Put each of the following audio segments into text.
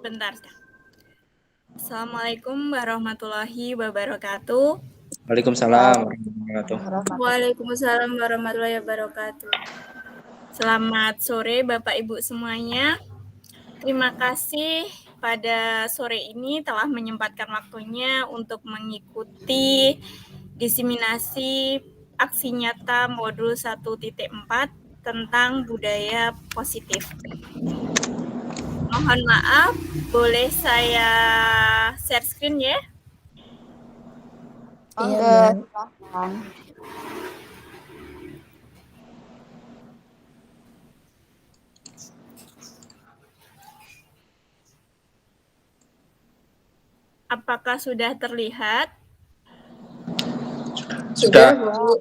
Bentar. Assalamualaikum warahmatullahi wabarakatuh. Waalaikumsalam warahmatullahi wabarakatuh. Waalaikumsalam warahmatullahi wabarakatuh. Selamat sore Bapak Ibu semuanya. Terima kasih pada sore ini telah menyempatkan waktunya untuk mengikuti diseminasi aksi nyata modul 1.4 tentang budaya positif. Mohon maaf, boleh saya share screen ya? Iya, silakan. Apakah sudah terlihat? Sudah. Bu.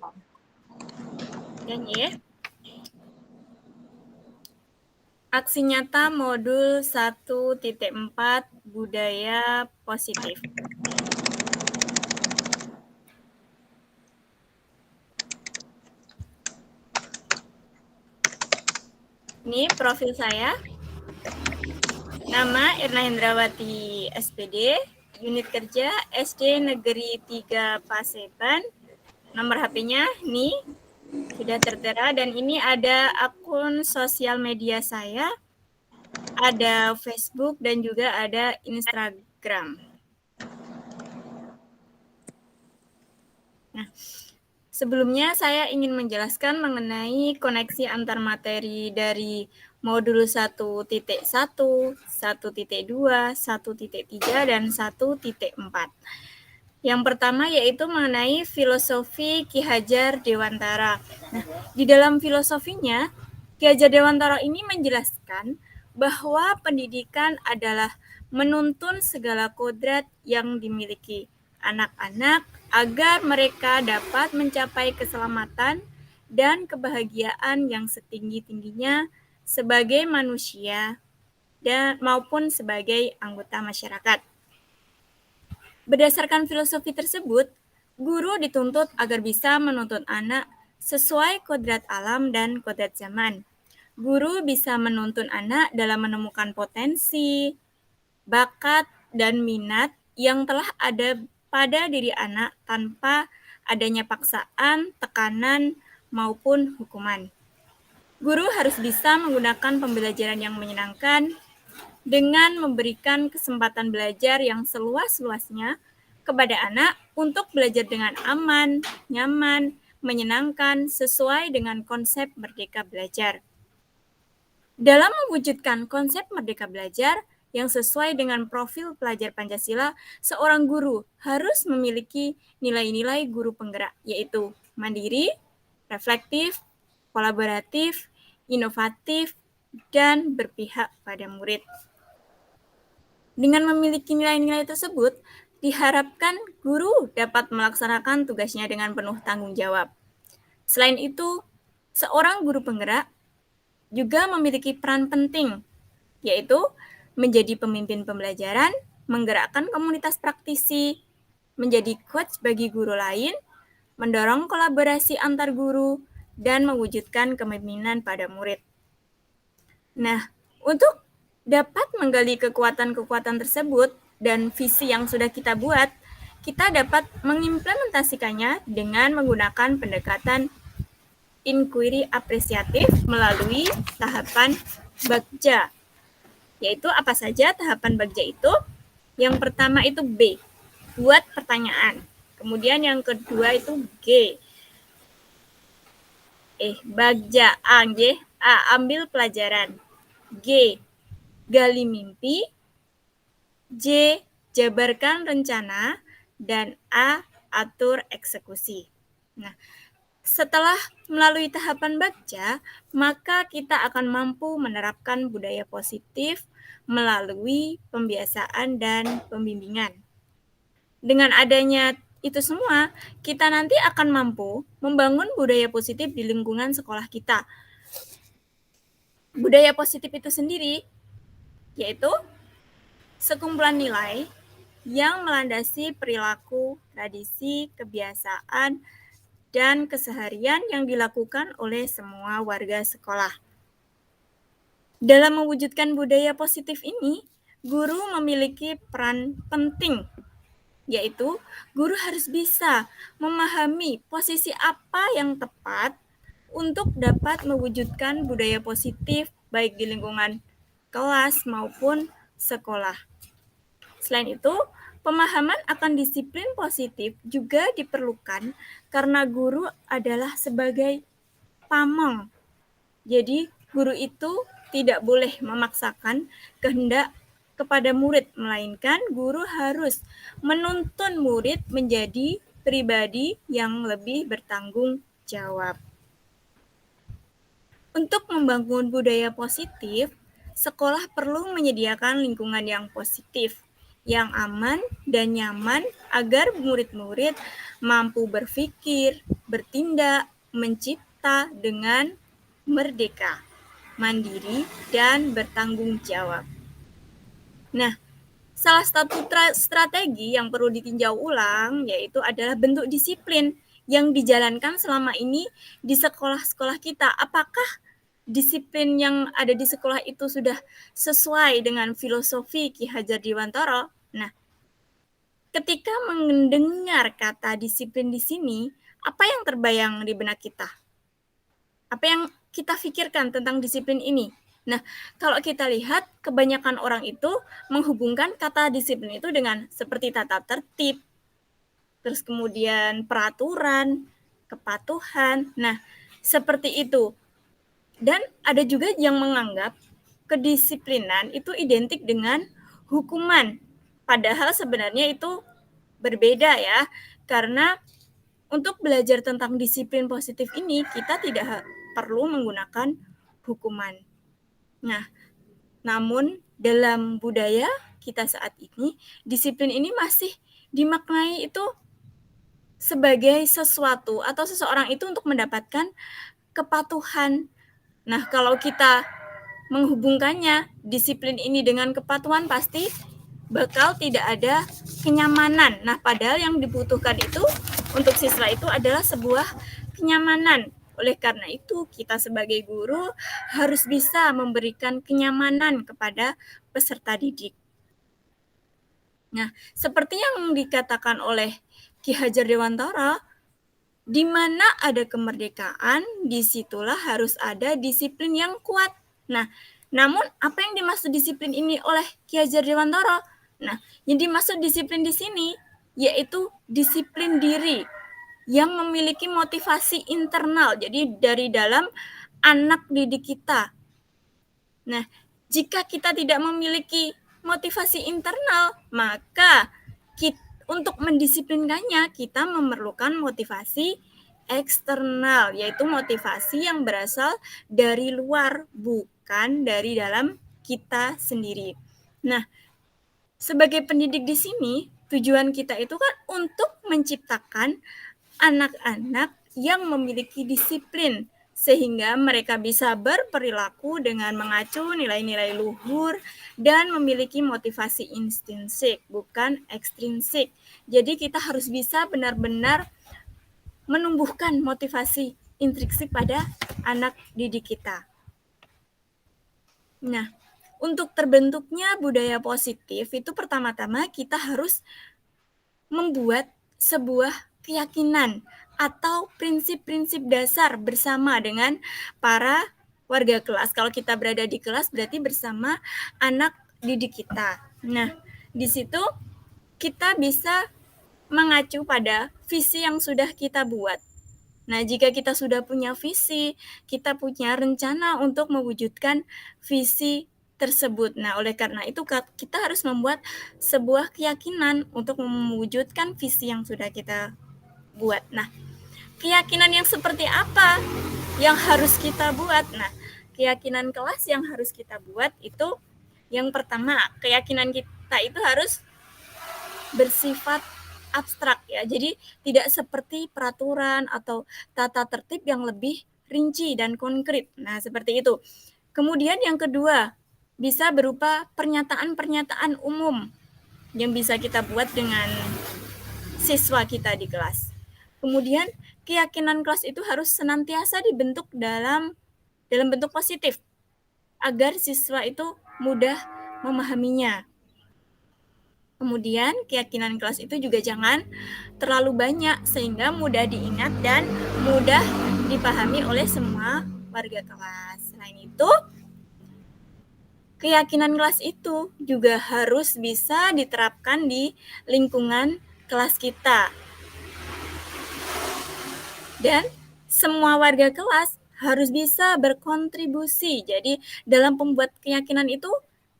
Dan ya. Aksi nyata modul 1.4 budaya positif. Ini profil saya. Nama Irna Hendrawati SPD, unit kerja SD Negeri 3 Paseban. Nomor HP-nya nih sudah tertera, dan ini ada akun sosial media saya, ada Facebook dan juga ada Instagram. Nah, sebelumnya saya ingin menjelaskan mengenai koneksi antar materi dari modul 1.1, 1.2, 1.3, dan 1.4. Yang pertama yaitu mengenai filosofi Ki Hajar Dewantara. Nah, di dalam filosofinya, Ki Hajar Dewantara ini menjelaskan bahwa pendidikan adalah menuntun segala kodrat yang dimiliki anak-anak agar mereka dapat mencapai keselamatan dan kebahagiaan yang setinggi-tingginya sebagai manusia dan maupun sebagai anggota masyarakat. Berdasarkan filosofi tersebut, guru dituntut agar bisa menuntun anak sesuai kodrat alam dan kodrat zaman. Guru bisa menuntun anak dalam menemukan potensi, bakat, dan minat yang telah ada pada diri anak tanpa adanya paksaan, tekanan, maupun hukuman. Guru harus bisa menggunakan pembelajaran yang menyenangkan dengan memberikan kesempatan belajar yang seluas-luasnya kepada anak untuk belajar dengan aman, nyaman, menyenangkan, sesuai dengan konsep Merdeka Belajar. Dalam mewujudkan konsep Merdeka Belajar yang sesuai dengan profil pelajar Pancasila, seorang guru harus memiliki nilai-nilai guru penggerak, yaitu mandiri, reflektif, kolaboratif, inovatif, dan berpihak pada murid. Dengan memiliki nilai-nilai tersebut, diharapkan guru dapat melaksanakan tugasnya dengan penuh tanggung jawab. Selain itu, seorang guru penggerak juga memiliki peran penting, yaitu menjadi pemimpin pembelajaran, menggerakkan komunitas praktisi, menjadi coach bagi guru lain, mendorong kolaborasi antar guru, dan mewujudkan kepemimpinan pada murid. Nah, untuk dapat menggali kekuatan-kekuatan tersebut dan visi yang sudah kita buat, kita dapat mengimplementasikannya dengan menggunakan pendekatan inquiry apresiatif melalui tahapan Bagja. Yaitu apa saja tahapan Bagja itu? Yang pertama itu B, buat pertanyaan. Kemudian yang kedua itu G, Bagja A, ambil pelajaran. G, gali mimpi. J, jabarkan rencana. Dan A, atur eksekusi. Nah, setelah melalui tahapan Bagja, maka kita akan mampu menerapkan budaya positif melalui pembiasaan dan pembimbingan. Dengan adanya itu semua, kita nanti akan mampu membangun budaya positif di lingkungan sekolah kita. Budaya positif itu sendiri yaitu sekumpulan nilai yang melandasi perilaku, tradisi, kebiasaan, dan keseharian yang dilakukan oleh semua warga sekolah. Dalam mewujudkan budaya positif ini, guru memiliki peran penting, yaitu guru harus bisa memahami posisi apa yang tepat untuk dapat mewujudkan budaya positif baik di lingkungan kelas maupun sekolah. Selain itu, pemahaman akan disiplin positif juga diperlukan karena guru adalah sebagai pamong. Jadi, guru itu tidak boleh memaksakan kehendak kepada murid, melainkan guru harus menuntun murid menjadi pribadi yang lebih bertanggung jawab. Untuk membangun budaya positif, sekolah perlu menyediakan lingkungan yang positif, yang aman dan nyaman agar murid-murid mampu berpikir, bertindak, mencipta dengan merdeka, mandiri, dan bertanggung jawab. Nah, salah satu strategi yang perlu ditinjau ulang yaitu adalah bentuk disiplin yang dijalankan selama ini di sekolah-sekolah kita. Apakah disiplin yang ada di sekolah itu sudah sesuai dengan filosofi Ki Hajar Dewantara? Nah, ketika mendengar kata disiplin di sini, apa yang terbayang di benak kita? Apa yang kita pikirkan tentang disiplin ini? Nah, kalau kita lihat, kebanyakan orang itu menghubungkan kata disiplin itu dengan seperti tata tertib, terus kemudian peraturan, kepatuhan. Nah, seperti itu. Dan ada juga yang menganggap kedisiplinan itu identik dengan hukuman. Padahal sebenarnya itu berbeda ya. Karena untuk belajar tentang disiplin positif ini, kita tidak perlu menggunakan hukuman. Nah, namun dalam budaya kita saat ini, disiplin ini masih dimaknai itu sebagai sesuatu atau seseorang itu untuk mendapatkan kepatuhan. Nah, kalau kita menghubungkannya, disiplin ini dengan kepatuhan pasti bakal tidak ada kenyamanan. Nah, padahal yang dibutuhkan itu untuk siswa itu adalah sebuah kenyamanan. Oleh karena itu, kita sebagai guru harus bisa memberikan kenyamanan kepada peserta didik. Nah, seperti yang dikatakan oleh Ki Hajar Dewantara, di mana ada kemerdekaan, disitulah harus ada disiplin yang kuat. Nah, namun apa yang dimaksud disiplin ini oleh Ki Hajar Dewantara? Nah, yang dimaksud disiplin di sini yaitu disiplin diri yang memiliki motivasi internal. Jadi dari dalam anak didik kita. Nah, jika kita tidak memiliki motivasi internal, maka untuk mendisiplinkannya, kita memerlukan motivasi eksternal, yaitu motivasi yang berasal dari luar, bukan dari dalam kita sendiri. Nah, sebagai pendidik di sini, tujuan kita itu kan untuk menciptakan anak-anak yang memiliki disiplin, sehingga mereka bisa berperilaku dengan mengacu nilai-nilai luhur dan memiliki motivasi intrinsik, bukan ekstrinsik. Jadi kita harus bisa benar-benar menumbuhkan motivasi intrinsik pada anak didik kita. Nah, untuk terbentuknya budaya positif itu pertama-tama kita harus membuat sebuah keyakinan atau prinsip-prinsip dasar bersama dengan para warga kelas. Kalau kita berada di kelas berarti bersama anak didik kita. Nah, di situ kita bisa mengacu pada visi yang sudah kita buat. Nah, jika kita sudah punya visi, kita punya rencana untuk mewujudkan visi tersebut. Nah, oleh karena itu kita harus membuat sebuah keyakinan untuk mewujudkan visi yang sudah kita buat. Nah, keyakinan yang seperti apa yang harus kita buat? Nah, keyakinan kelas yang harus kita buat itu yang pertama, keyakinan kita itu harus bersifat abstrak ya. Jadi tidak seperti peraturan atau tata tertib yang lebih rinci dan konkret. Nah, seperti itu. Kemudian yang kedua, bisa berupa pernyataan-pernyataan umum yang bisa kita buat dengan siswa kita di kelas. Kemudian keyakinan kelas itu harus senantiasa dibentuk dalam bentuk positif agar siswa itu mudah memahaminya. Kemudian keyakinan kelas itu juga jangan terlalu banyak sehingga mudah diingat dan mudah dipahami oleh semua warga kelas. Selain itu, keyakinan kelas itu juga harus bisa diterapkan di lingkungan kelas kita. Dan semua warga kelas harus bisa berkontribusi. Jadi dalam pembuat keyakinan itu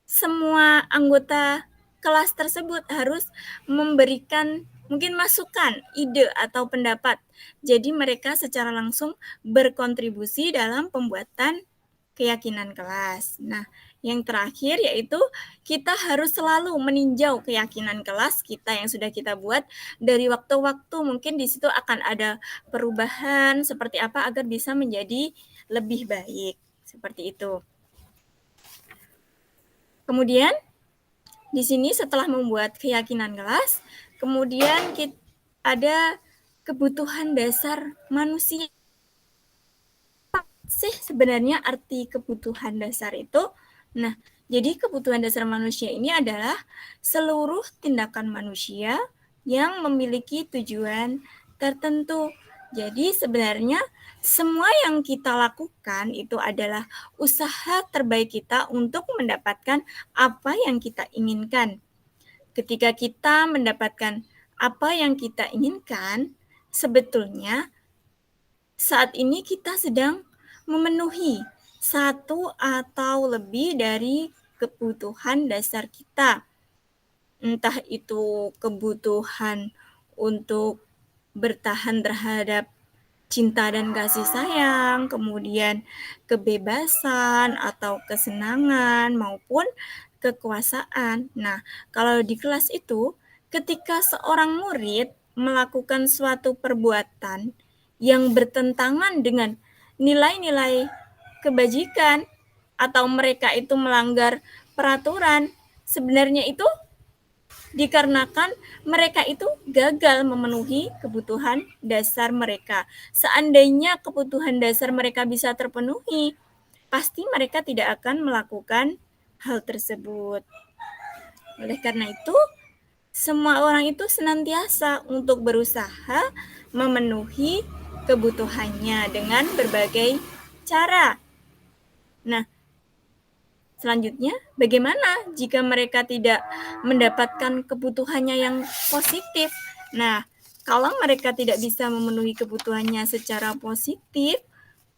semua anggota kelas tersebut harus memberikan mungkin masukan, ide atau pendapat. Jadi mereka secara langsung berkontribusi dalam pembuatan keyakinan kelas. Nah, yang terakhir yaitu kita harus selalu meninjau keyakinan kelas kita yang sudah kita buat dari waktu-waktu. Mungkin di situ akan ada perubahan seperti apa agar bisa menjadi lebih baik. Seperti itu. Kemudian di sini setelah membuat keyakinan kelas, kemudian ada kebutuhan dasar manusia. Apa sih sebenarnya arti kebutuhan dasar itu? Nah, jadi kebutuhan dasar manusia ini adalah seluruh tindakan manusia yang memiliki tujuan tertentu. Jadi sebenarnya semua yang kita lakukan itu adalah usaha terbaik kita untuk mendapatkan apa yang kita inginkan. Ketika kita mendapatkan apa yang kita inginkan, sebetulnya saat ini kita sedang memenuhi satu atau lebih dari kebutuhan dasar kita. Entah itu kebutuhan untuk bertahan terhadap cinta dan kasih sayang, kemudian kebebasan atau kesenangan maupun kekuasaan. Nah, kalau di kelas itu ketika seorang murid melakukan suatu perbuatan yang bertentangan dengan nilai-nilai kebajikan atau mereka itu melanggar peraturan, sebenarnya itu dikarenakan mereka itu gagal memenuhi kebutuhan dasar mereka. Seandainya kebutuhan dasar mereka bisa terpenuhi, pasti mereka tidak akan melakukan hal tersebut. Oleh karena itu, semua orang itu senantiasa untuk berusaha memenuhi kebutuhannya dengan berbagai cara. Nah, selanjutnya, bagaimana jika mereka tidak mendapatkan kebutuhannya yang positif? Nah, kalau mereka tidak bisa memenuhi kebutuhannya secara positif,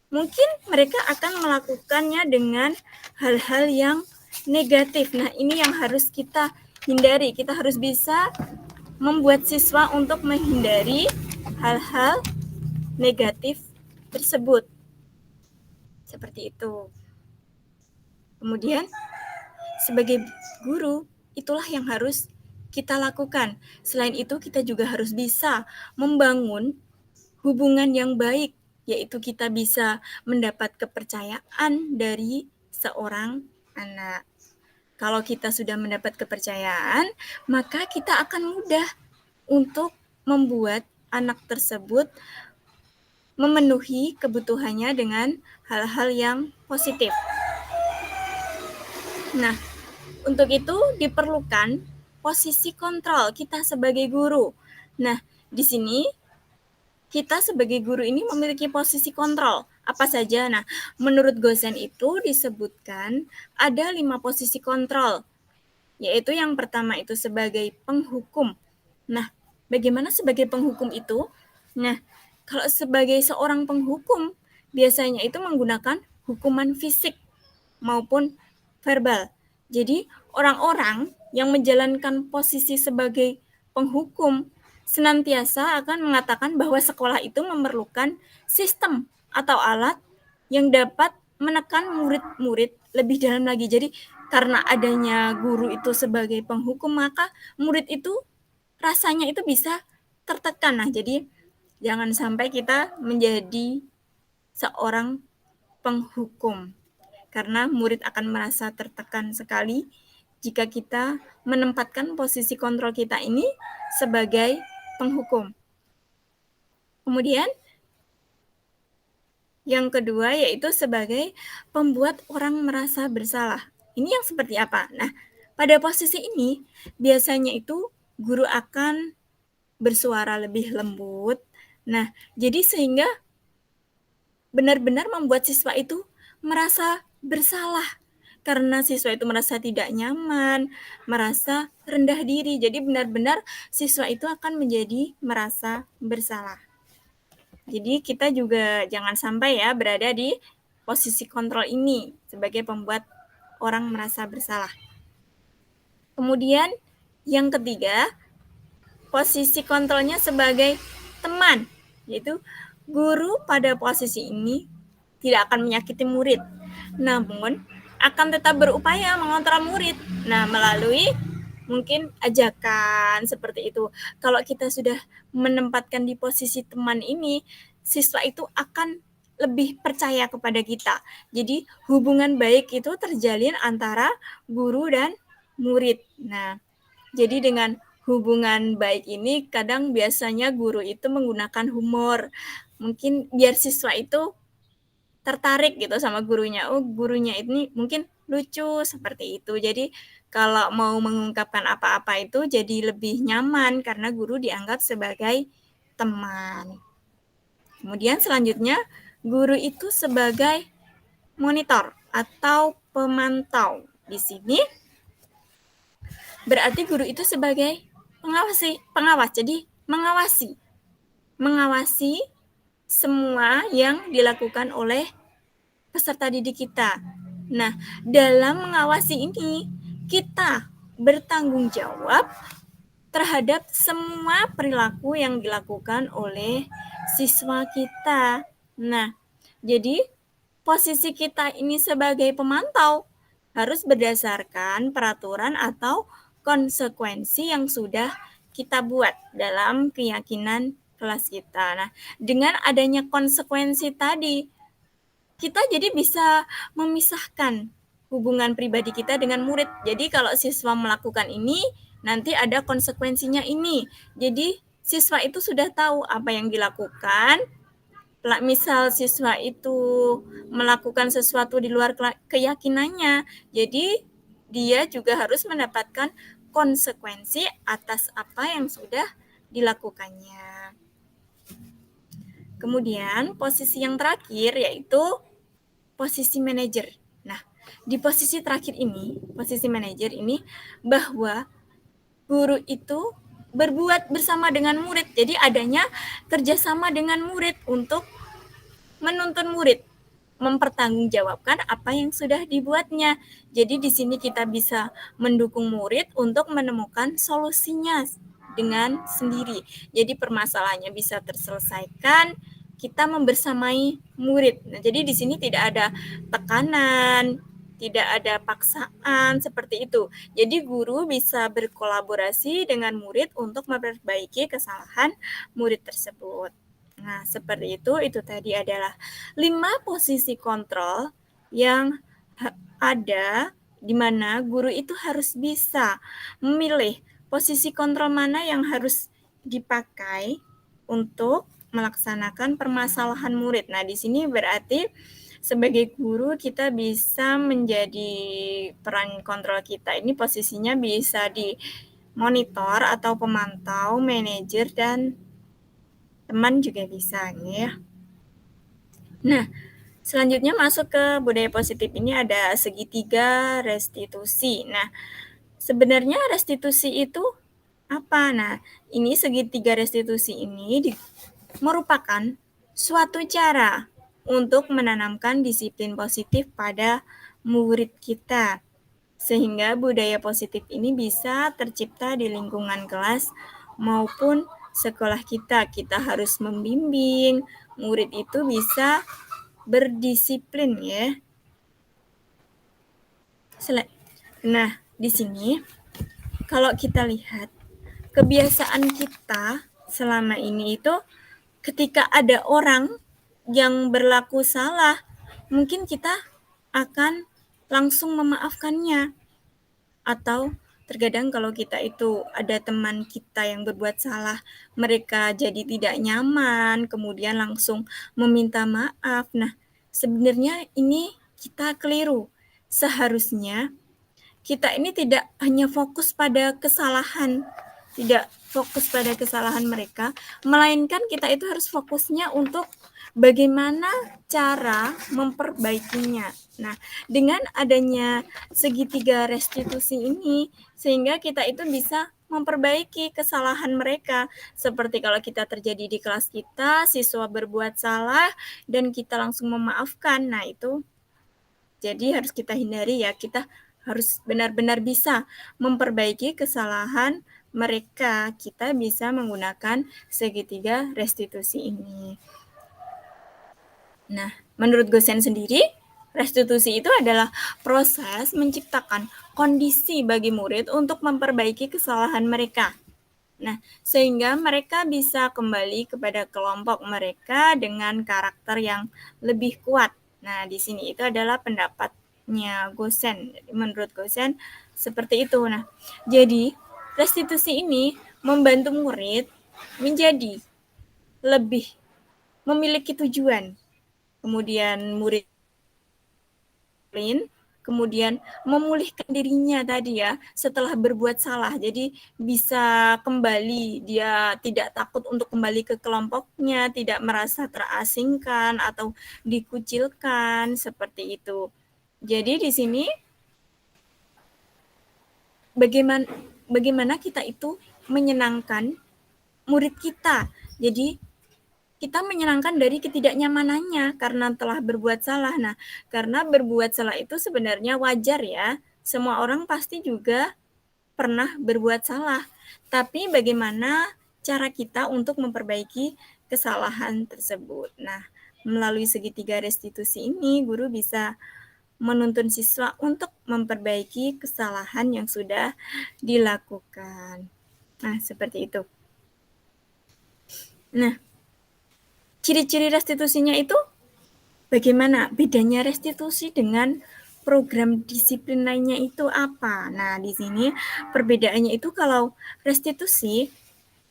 mungkin mereka akan melakukannya dengan hal-hal yang negatif. Nah, ini yang harus kita hindari. Kita harus bisa membuat siswa untuk menghindari hal-hal negatif tersebut. Seperti itu. Kemudian, sebagai guru, itulah yang harus kita lakukan. Selain itu, kita juga harus bisa membangun hubungan yang baik, yaitu kita bisa mendapat kepercayaan dari seorang anak. Kalau kita sudah mendapat kepercayaan, maka kita akan mudah untuk membuat anak tersebut memenuhi kebutuhannya dengan hal-hal yang positif. Nah, untuk itu diperlukan posisi kontrol kita sebagai guru. Nah, di sini kita sebagai guru ini memiliki posisi kontrol. Apa saja? Nah, menurut Gosen itu disebutkan ada 5 posisi kontrol. Yaitu yang pertama itu sebagai penghukum. Nah, bagaimana sebagai penghukum itu? Nah, kalau sebagai seorang penghukum, biasanya itu menggunakan hukuman fisik maupun verbal. Jadi, orang-orang yang menjalankan posisi sebagai penghukum senantiasa akan mengatakan bahwa sekolah itu memerlukan sistem atau alat yang dapat menekan murid-murid lebih dalam lagi. Jadi, karena adanya guru itu sebagai penghukum, maka murid itu rasanya itu bisa tertekan. Nah, jadi jangan sampai kita menjadi seorang penghukum. Karena murid akan merasa tertekan sekali jika kita menempatkan posisi kontrol kita ini sebagai penghukum. Kemudian, yang kedua yaitu sebagai pembuat orang merasa bersalah. Ini yang seperti apa? Nah, pada posisi ini, biasanya itu guru akan bersuara lebih lembut. Nah, jadi sehingga benar-benar membuat siswa itu merasa bersalah. Karena siswa itu merasa tidak nyaman, merasa rendah diri. Jadi benar-benar siswa itu akan menjadi merasa bersalah. Jadi kita juga jangan sampai ya berada di posisi kontrol ini sebagai pembuat orang merasa bersalah. Kemudian yang ketiga, posisi kontrolnya sebagai teman, yaitu guru pada posisi ini tidak akan menyakiti murid, namun akan tetap berupaya mengontrol murid. Nah, melalui mungkin ajakan seperti itu. Kalau kita sudah menempatkan di posisi teman ini, siswa itu akan lebih percaya kepada kita. Jadi hubungan baik itu terjalin antara guru dan murid. Nah, jadi dengan hubungan baik ini kadang biasanya guru itu menggunakan humor. Mungkin biar siswa itu tertarik gitu sama gurunya. Oh, gurunya ini mungkin lucu seperti itu. Jadi kalau mau mengungkapkan apa-apa itu jadi lebih nyaman karena guru dianggap sebagai teman. Kemudian selanjutnya, guru itu sebagai monitor atau pemantau. Di sini berarti guru itu sebagai pengawas. Jadi mengawasi semua yang dilakukan oleh peserta didik kita. Nah, dalam mengawasi ini kita bertanggung jawab terhadap semua perilaku yang dilakukan oleh siswa kita. Nah, jadi posisi kita ini sebagai pemantau harus berdasarkan peraturan atau konsekuensi yang sudah kita buat dalam keyakinan kelas kita. Nah, dengan adanya konsekuensi tadi, kita jadi bisa memisahkan hubungan pribadi kita dengan murid. Jadi kalau siswa melakukan ini, nanti ada konsekuensinya ini. Jadi siswa itu sudah tahu apa yang dilakukan. Misal siswa itu melakukan sesuatu di luar keyakinannya, jadi dia juga harus mendapatkan konsekuensi atas apa yang sudah dilakukannya. Kemudian posisi yang terakhir yaitu posisi manajer. Nah, di posisi terakhir ini, posisi manajer ini bahwa guru itu berbuat bersama dengan murid. Jadi adanya kerjasama dengan murid untuk menuntun murid, mempertanggungjawabkan apa yang sudah dibuatnya. Jadi di sini kita bisa mendukung murid untuk menemukan solusinya dengan sendiri. Jadi permasalahannya bisa terselesaikan, kita membersamai murid. Nah, jadi di sini tidak ada tekanan, tidak ada paksaan seperti itu. Jadi guru bisa berkolaborasi dengan murid untuk memperbaiki kesalahan murid tersebut. Nah, seperti itu tadi adalah 5 posisi kontrol yang ada di mana guru itu harus bisa memilih posisi kontrol mana yang harus dipakai untuk melaksanakan permasalahan murid. Nah, di sini berarti sebagai guru kita bisa menjadi peran kontrol kita ini posisinya bisa di monitor atau pemantau, manajer, dan teman juga bisa ya. Nah, selanjutnya masuk ke budaya positif ini ada segitiga restitusi. Nah, sebenarnya restitusi itu apa? Nah, ini segitiga restitusi ini merupakan suatu cara untuk menanamkan disiplin positif pada murid kita. Sehingga budaya positif ini bisa tercipta di lingkungan kelas maupun sekolah kita. Kita harus membimbing murid itu bisa berdisiplin ya. Nah, di sini kalau kita lihat kebiasaan kita selama ini itu ketika ada orang yang berlaku salah, mungkin kita akan langsung memaafkannya. Atau terkadang kalau kita itu ada teman kita yang berbuat salah, mereka jadi tidak nyaman, kemudian langsung meminta maaf. Nah, sebenarnya ini kita keliru. Seharusnya kita ini tidak hanya fokus pada kesalahan, mereka, melainkan kita itu harus fokusnya untuk bagaimana cara memperbaikinya. Nah, dengan adanya segitiga restitusi ini, sehingga kita itu bisa memperbaiki kesalahan mereka. Seperti kalau kita terjadi di kelas kita, siswa berbuat salah, dan kita langsung memaafkan. Nah, itu jadi harus kita hindari ya, kita harus benar-benar bisa memperbaiki kesalahan mereka. Kita bisa menggunakan segitiga restitusi ini. Nah, menurut Gosen sendiri, restitusi itu adalah proses menciptakan kondisi bagi murid untuk memperbaiki kesalahan mereka. Nah, sehingga mereka bisa kembali kepada kelompok mereka dengan karakter yang lebih kuat. Nah, di sini itu adalah pendapatnya Gosen. Jadi, menurut Gosen seperti itu. Nah, jadi restitusi ini membantu murid menjadi lebih memiliki tujuan. Kemudian murid kemudian memulihkan dirinya tadi ya setelah berbuat salah. Jadi bisa kembali, dia tidak takut untuk kembali ke kelompoknya, tidak merasa terasingkan atau dikucilkan seperti itu. Jadi di sini bagaimana kita itu menyenangkan murid kita. Jadi kita menyenangkan dari ketidaknyamanannya karena telah berbuat salah. Nah, karena berbuat salah itu sebenarnya wajar ya. Semua orang pasti juga pernah berbuat salah. Tapi bagaimana cara kita untuk memperbaiki kesalahan tersebut? Nah, melalui segitiga restitusi ini, guru bisa menuntun siswa untuk memperbaiki kesalahan yang sudah dilakukan. Nah, seperti itu. Nah, ciri-ciri restitusinya itu bagaimana? Bedanya restitusi dengan program disiplin lainnya itu apa? Nah, di sini perbedaannya itu kalau restitusi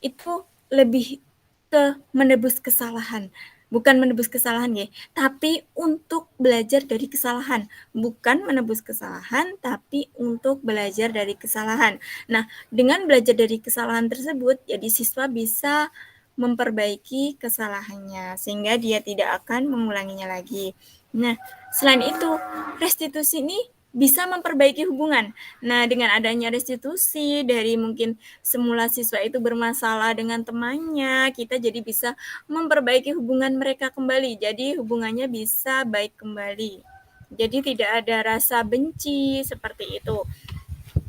itu lebih ke menebus kesalahan. Bukan menebus kesalahan ya, tapi untuk belajar dari kesalahan. Bukan menebus kesalahan, tapi untuk belajar dari kesalahan. Nah, dengan belajar dari kesalahan tersebut, jadi siswa bisa memperbaiki kesalahannya sehingga dia tidak akan mengulanginya lagi. Nah, selain itu, restitusi ini bisa memperbaiki hubungan. Nah, dengan adanya restitusi dari mungkin semula siswa itu bermasalah dengan temannya, kita jadi bisa memperbaiki hubungan mereka kembali. Jadi hubungannya bisa baik kembali. Jadi tidak ada rasa benci seperti itu.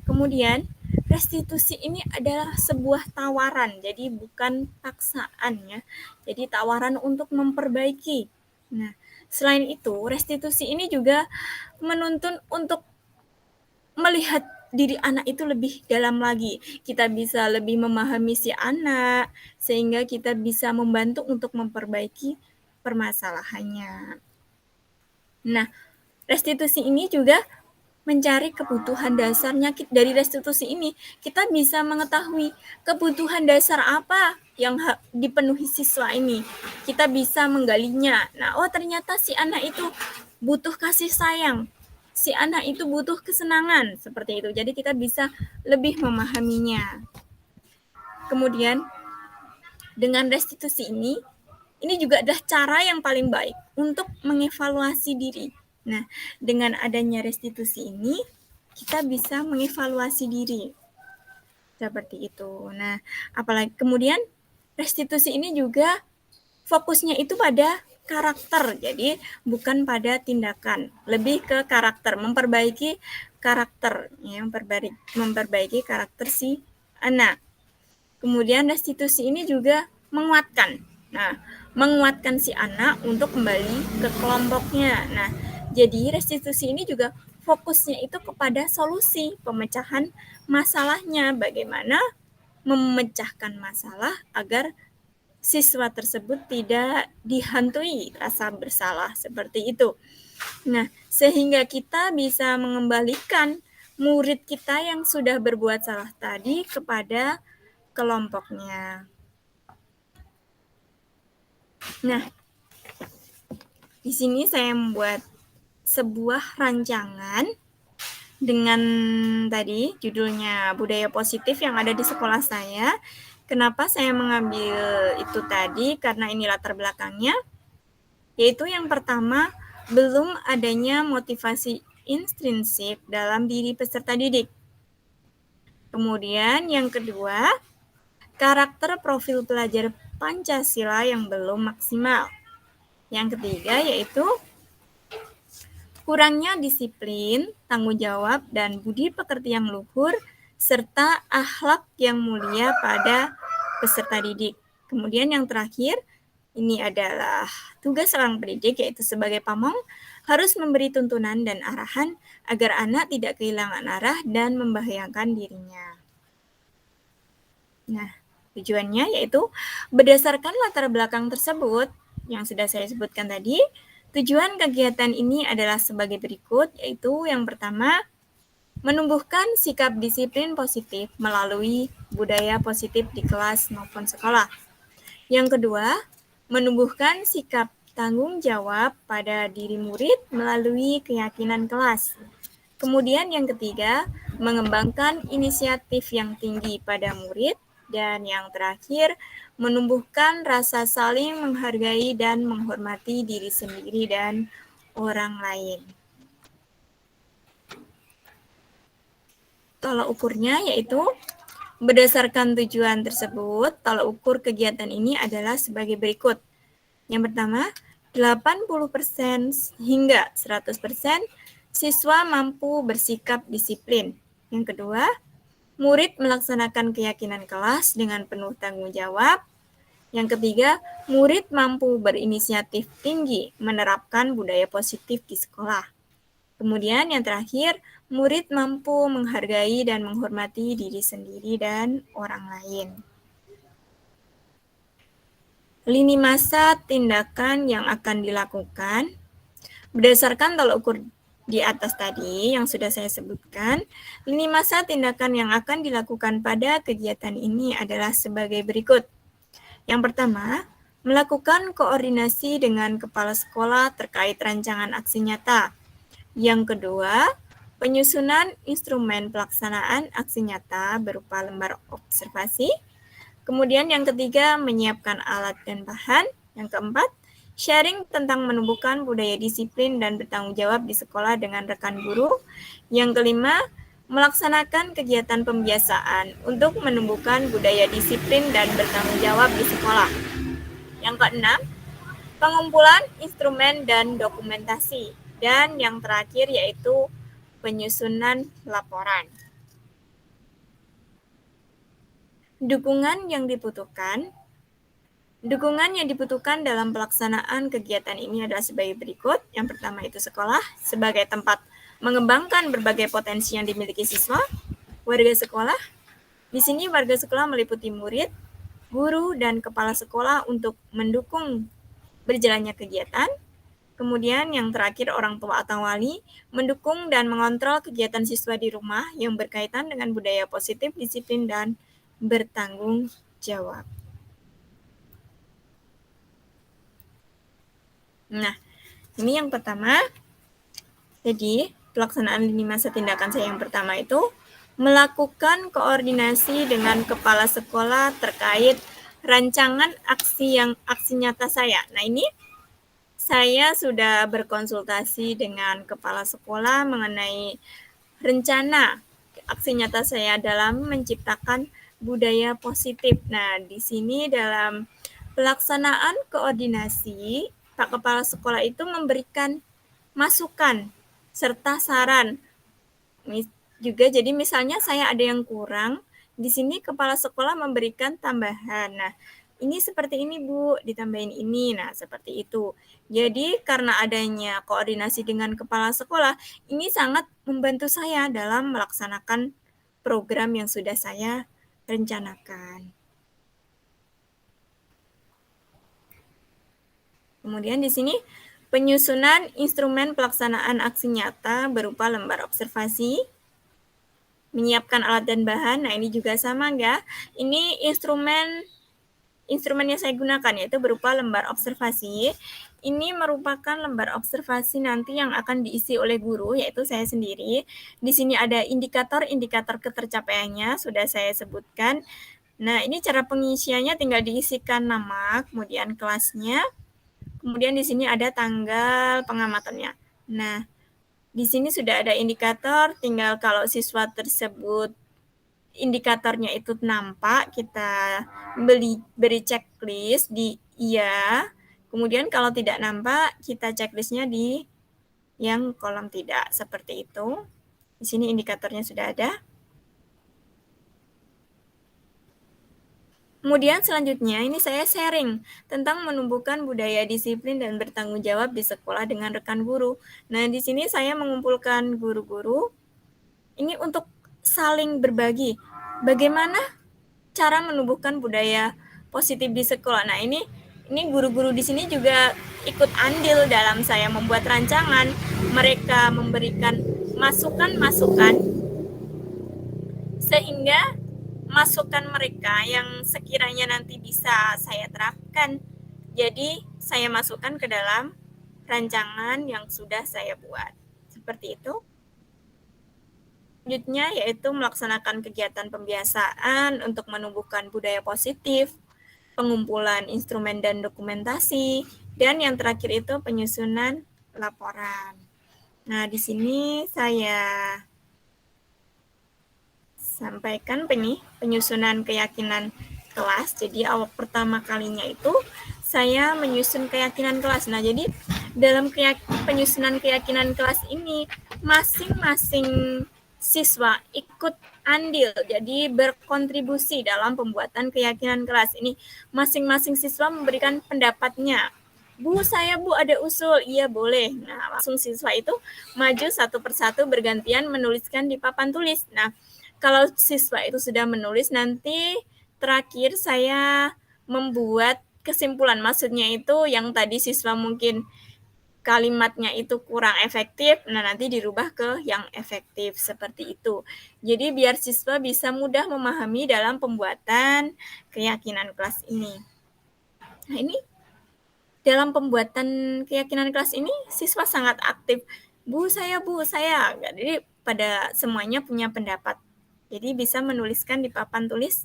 Kemudian restitusi ini adalah sebuah tawaran, jadi bukan paksaan ya. Jadi tawaran untuk memperbaiki. Nah, selain itu, restitusi ini juga menuntun untuk melihat diri anak itu lebih dalam lagi. Kita bisa lebih memahami si anak, sehingga kita bisa membantu untuk memperbaiki permasalahannya. Nah, restitusi ini juga mencari kebutuhan dasarnya. Dari restitusi ini kita bisa mengetahui kebutuhan dasar apa yang dipenuhi siswa ini. Kita bisa menggalinya. Nah, oh ternyata si anak itu butuh kasih sayang. Si anak itu butuh kesenangan, seperti itu. Jadi kita bisa lebih memahaminya. Kemudian dengan restitusi ini juga adalah cara yang paling baik untuk mengevaluasi diri. Nah, dengan adanya restitusi ini, kita bisa mengevaluasi diri. Seperti itu. Nah, apalagi kemudian restitusi ini juga fokusnya itu pada karakter. Jadi, bukan pada tindakan. Lebih ke karakter, memperbaiki karakter. Ya, memperbaiki karakter si anak. Kemudian restitusi ini juga menguatkan. Nah, menguatkan si anak untuk kembali ke kelompoknya. Nah, jadi restitusi ini juga fokusnya itu kepada solusi pemecahan masalahnya. Bagaimana memecahkan masalah agar siswa tersebut tidak dihantui rasa bersalah seperti itu. Nah, sehingga kita bisa mengembalikan murid kita yang sudah berbuat salah tadi kepada kelompoknya. Nah, di sini saya membuat sebuah rancangan dengan tadi judulnya budaya positif yang ada di sekolah saya. Kenapa saya mengambil itu tadi? Karena ini latar belakangnya, yaitu yang pertama, belum adanya motivasi intrinsik dalam diri peserta didik. Kemudian yang kedua, karakter profil pelajar Pancasila yang belum maksimal. Yang ketiga yaitu kurangnya disiplin, tanggung jawab, dan budi pekerti yang luhur, serta akhlak yang mulia pada peserta didik. Kemudian yang terakhir, ini adalah tugas seorang pendidik, yaitu sebagai pamong, harus memberi tuntunan dan arahan agar anak tidak kehilangan arah dan membahayakan dirinya. Nah, tujuannya yaitu berdasarkan latar belakang tersebut yang sudah saya sebutkan tadi, tujuan kegiatan ini adalah sebagai berikut, yaitu yang pertama, menumbuhkan sikap disiplin positif melalui budaya positif di kelas maupun sekolah. Yang kedua, menumbuhkan sikap tanggung jawab pada diri murid melalui keyakinan kelas. Kemudian yang ketiga, mengembangkan inisiatif yang tinggi pada murid. Dan yang terakhir, menumbuhkan rasa saling menghargai dan menghormati diri sendiri dan orang lain. Tolak ukurnya yaitu berdasarkan tujuan tersebut, tolak ukur kegiatan ini adalah sebagai berikut. Yang pertama, 80% hingga 100% siswa mampu bersikap disiplin. Yang kedua, murid melaksanakan keyakinan kelas dengan penuh tanggung jawab. Yang ketiga, murid mampu berinisiatif tinggi menerapkan budaya positif di sekolah. Kemudian yang terakhir, murid mampu menghargai dan menghormati diri sendiri dan orang lain. Lini masa tindakan yang akan dilakukan berdasarkan tolak ukur di atas tadi yang sudah saya sebutkan, lini masa tindakan yang akan dilakukan pada kegiatan ini adalah sebagai berikut. Yang pertama, melakukan koordinasi dengan kepala sekolah terkait rancangan aksi nyata. Yang kedua, penyusunan instrumen pelaksanaan aksi nyata berupa lembar observasi. Kemudian yang ketiga, menyiapkan alat dan bahan. Yang keempat, sharing tentang menumbuhkan budaya disiplin dan bertanggung jawab di sekolah dengan rekan guru. Yang kelima, melaksanakan kegiatan pembiasaan untuk menumbuhkan budaya disiplin dan bertanggung jawab di sekolah. Yang keenam, pengumpulan instrumen dan dokumentasi. Dan yang terakhir yaitu penyusunan laporan. Dukungan yang dibutuhkan dalam pelaksanaan kegiatan ini adalah sebagai berikut. Yang pertama itu sekolah sebagai tempat mengembangkan berbagai potensi yang dimiliki siswa. Warga sekolah, di sini warga sekolah meliputi murid, guru, dan kepala sekolah untuk mendukung berjalannya kegiatan. Kemudian yang terakhir orang tua atau wali mendukung dan mengontrol kegiatan siswa di rumah yang berkaitan dengan budaya positif, disiplin, dan bertanggung jawab. Nah, ini yang pertama. Jadi, pelaksanaan lini masa tindakan saya yang pertama itu melakukan koordinasi dengan kepala sekolah terkait rancangan aksi nyata saya. Nah, ini saya sudah berkonsultasi dengan kepala sekolah mengenai rencana aksi nyata saya dalam menciptakan budaya positif. Nah, di sini dalam pelaksanaan koordinasi, Pak Kepala Sekolah itu memberikan masukan serta saran. Juga jadi misalnya saya ada yang kurang, di sini Kepala Sekolah memberikan tambahan. Nah, ini seperti ini Bu, ditambahin ini. Nah, seperti itu. Jadi karena adanya koordinasi dengan Kepala Sekolah, ini sangat membantu saya dalam melaksanakan program yang sudah saya rencanakan. Kemudian di sini penyusunan instrumen pelaksanaan aksi nyata berupa lembar observasi, menyiapkan alat dan bahan. Nah, ini juga sama ya. Ini instrumen yang saya gunakan yaitu berupa lembar observasi Ini merupakan lembar observasi nanti yang akan diisi oleh guru, yaitu saya sendiri. Di sini ada indikator-indikator ketercapaiannya, sudah saya sebutkan. Nah, ini cara pengisiannya tinggal diisikan nama, kemudian kelasnya, kemudian di sini ada tanggal pengamatannya. Nah, di sini sudah ada indikator, tinggal kalau siswa tersebut indikatornya itu nampak, kita beri checklist di iya. Kemudian kalau tidak nampak, kita checklistnya di yang kolom tidak, seperti itu. Di sini indikatornya sudah ada. Kemudian selanjutnya ini saya sharing tentang menumbuhkan budaya disiplin dan bertanggung jawab di sekolah dengan rekan guru. Nah, di sini saya mengumpulkan guru-guru ini untuk saling berbagi. Bagaimana cara menumbuhkan budaya positif di sekolah. Nah, ini guru-guru di sini juga ikut andil dalam saya membuat rancangan. Mereka memberikan masukan-masukan sehingga masukan mereka yang sekiranya nanti bisa saya terapkan. Jadi, saya masukkan ke dalam rancangan yang sudah saya buat. Seperti itu. Selanjutnya yaitu melaksanakan kegiatan pembiasaan untuk menumbuhkan budaya positif, pengumpulan instrumen dan dokumentasi, dan yang terakhir itu penyusunan laporan. Nah, di sini saya sampaikan penyusunan keyakinan kelas. Jadi awal pertama kalinya itu saya menyusun keyakinan kelas. Nah, jadi dalam penyusunan keyakinan kelas ini masing-masing siswa ikut andil, jadi berkontribusi dalam pembuatan keyakinan kelas ini. Masing-masing siswa memberikan pendapatnya. Bu, saya ada usul. Iya, boleh. Nah, langsung siswa itu maju satu persatu bergantian menuliskan di papan tulis. Nah, kalau siswa itu sudah menulis, nanti terakhir saya membuat kesimpulan. Maksudnya itu yang tadi siswa mungkin kalimatnya itu kurang efektif, nah nanti dirubah ke yang efektif, seperti itu. Jadi biar siswa bisa mudah memahami dalam pembuatan keyakinan kelas ini. Nah, ini dalam pembuatan keyakinan kelas ini siswa sangat aktif. Bu, saya. Jadi pada semuanya punya pendapat. Jadi bisa menuliskan di papan tulis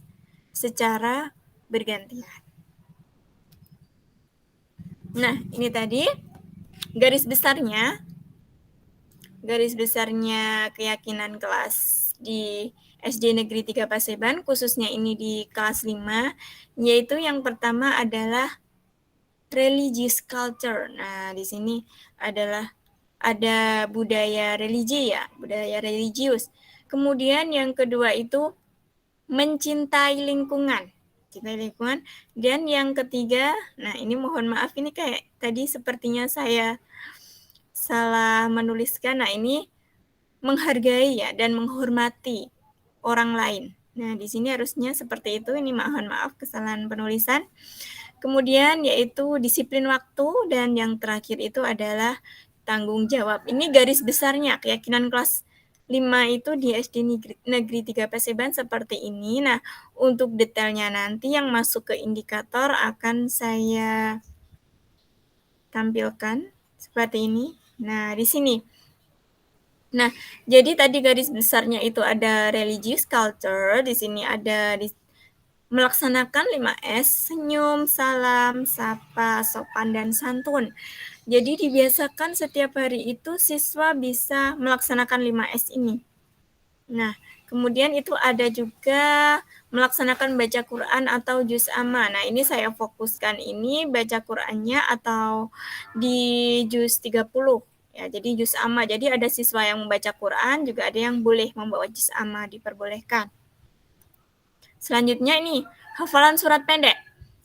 secara bergantian. Nah, ini tadi garis besarnya keyakinan kelas di SD Negeri 3 Paseban, khususnya ini di kelas 5, yaitu yang pertama adalah religious culture. Nah, di sini ada budaya religi ya, budaya religius. Kemudian yang kedua itu mencintai lingkungan. Dan yang ketiga, nah ini mohon maaf ini kayak tadi sepertinya saya salah menuliskan. Nah, ini menghargai ya dan menghormati orang lain. Nah, di sini harusnya seperti itu. Ini mohon maaf kesalahan penulisan. Kemudian yaitu disiplin waktu, dan yang terakhir itu adalah tanggung jawab. Ini garis besarnya keyakinan kelas 5 itu di SD Negeri 3 Paseban seperti ini. Nah, untuk detailnya nanti yang masuk ke indikator akan saya tampilkan seperti ini. Nah, di sini. Nah, jadi tadi garis besarnya itu ada religious culture, di sini ada melaksanakan 5S, senyum, salam, sapa, sopan, dan santun. Jadi dibiasakan setiap hari itu siswa bisa melaksanakan 5S ini. Nah, kemudian itu ada juga melaksanakan baca Quran atau juz amma. Nah, ini saya fokuskan ini baca Qurannya atau di juz 30. Ya, jadi juz amma. Jadi ada siswa yang membaca Quran, juga ada yang boleh membawa juz amma, diperbolehkan. Selanjutnya ini, hafalan surat pendek.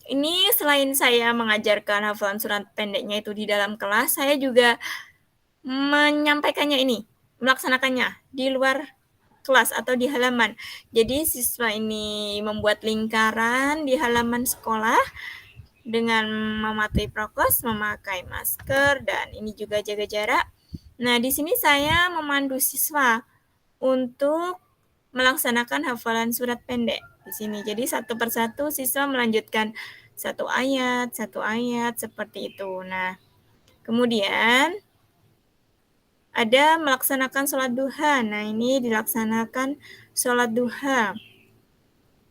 Ini selain saya mengajarkan hafalan surat pendeknya itu di dalam kelas, saya juga menyampaikannya ini, melaksanakannya di luar kelas atau di halaman. Jadi siswa ini membuat lingkaran di halaman sekolah dengan mematuhi prokes, memakai masker, dan ini juga jaga jarak. Nah, di sini saya memandu siswa untuk melaksanakan hafalan surat pendek di sini. Jadi satu persatu siswa melanjutkan satu ayat seperti itu. Nah, Kemudian ada melaksanakan sholat duha. Nah, ini dilaksanakan sholat duha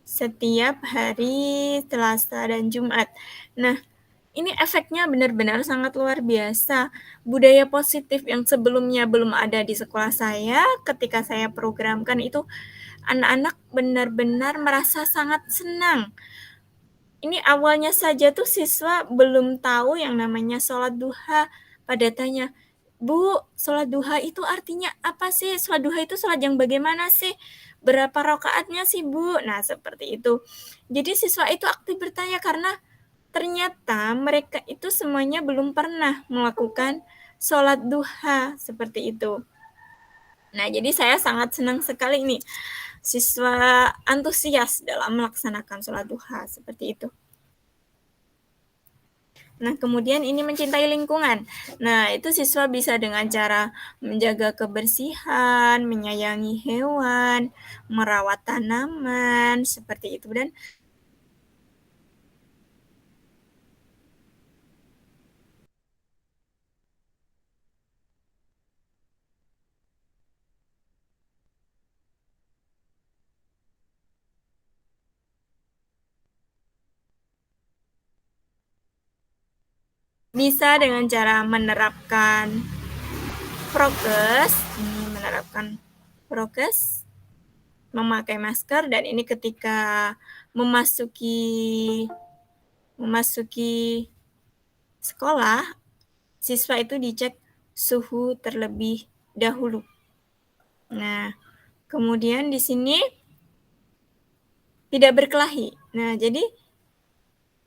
setiap hari Selasa dan Jumat. Nah, ini efeknya benar-benar sangat luar biasa. Budaya positif yang sebelumnya belum ada di sekolah saya, ketika saya programkan itu, anak-anak benar-benar merasa sangat senang. Ini awalnya saja tuh siswa belum tahu yang namanya sholat duha. Pada tanya, Bu, sholat duha itu artinya apa sih? Sholat duha itu sholat yang bagaimana sih? Berapa rakaatnya sih, Bu? Nah, seperti itu. Jadi siswa itu aktif bertanya karena ternyata mereka itu semuanya belum pernah melakukan sholat duha seperti itu. Nah, jadi saya sangat senang sekali nih siswa antusias dalam melaksanakan sholat duha seperti itu. Nah, kemudian ini mencintai lingkungan. Nah, itu siswa bisa dengan cara menjaga kebersihan, menyayangi hewan, merawat tanaman, seperti itu. Dan bisa dengan cara menerapkan prokes, memakai masker, dan ini ketika memasuki sekolah, siswa itu dicek suhu terlebih dahulu. Nah, kemudian di sini tidak berkelahi. Nah, jadi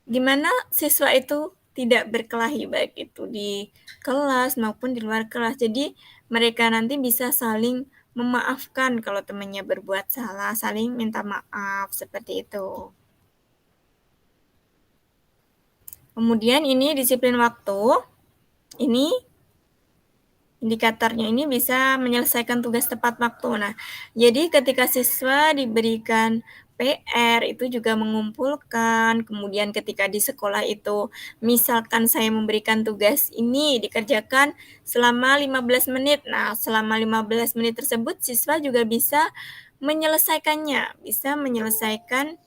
gimana siswa itu tidak berkelahi, baik itu di kelas maupun di luar kelas. Jadi mereka nanti bisa saling memaafkan kalau temannya berbuat salah, saling minta maaf, seperti itu. Kemudian ini disiplin waktu. Ini indikatornya ini bisa menyelesaikan tugas tepat waktu. Nah, jadi ketika siswa diberikan PR itu juga mengumpulkan, kemudian ketika di sekolah itu misalkan saya memberikan tugas ini dikerjakan selama 15 menit. Nah, selama 15 menit tersebut siswa juga bisa menyelesaikannya, bisa menyelesaikan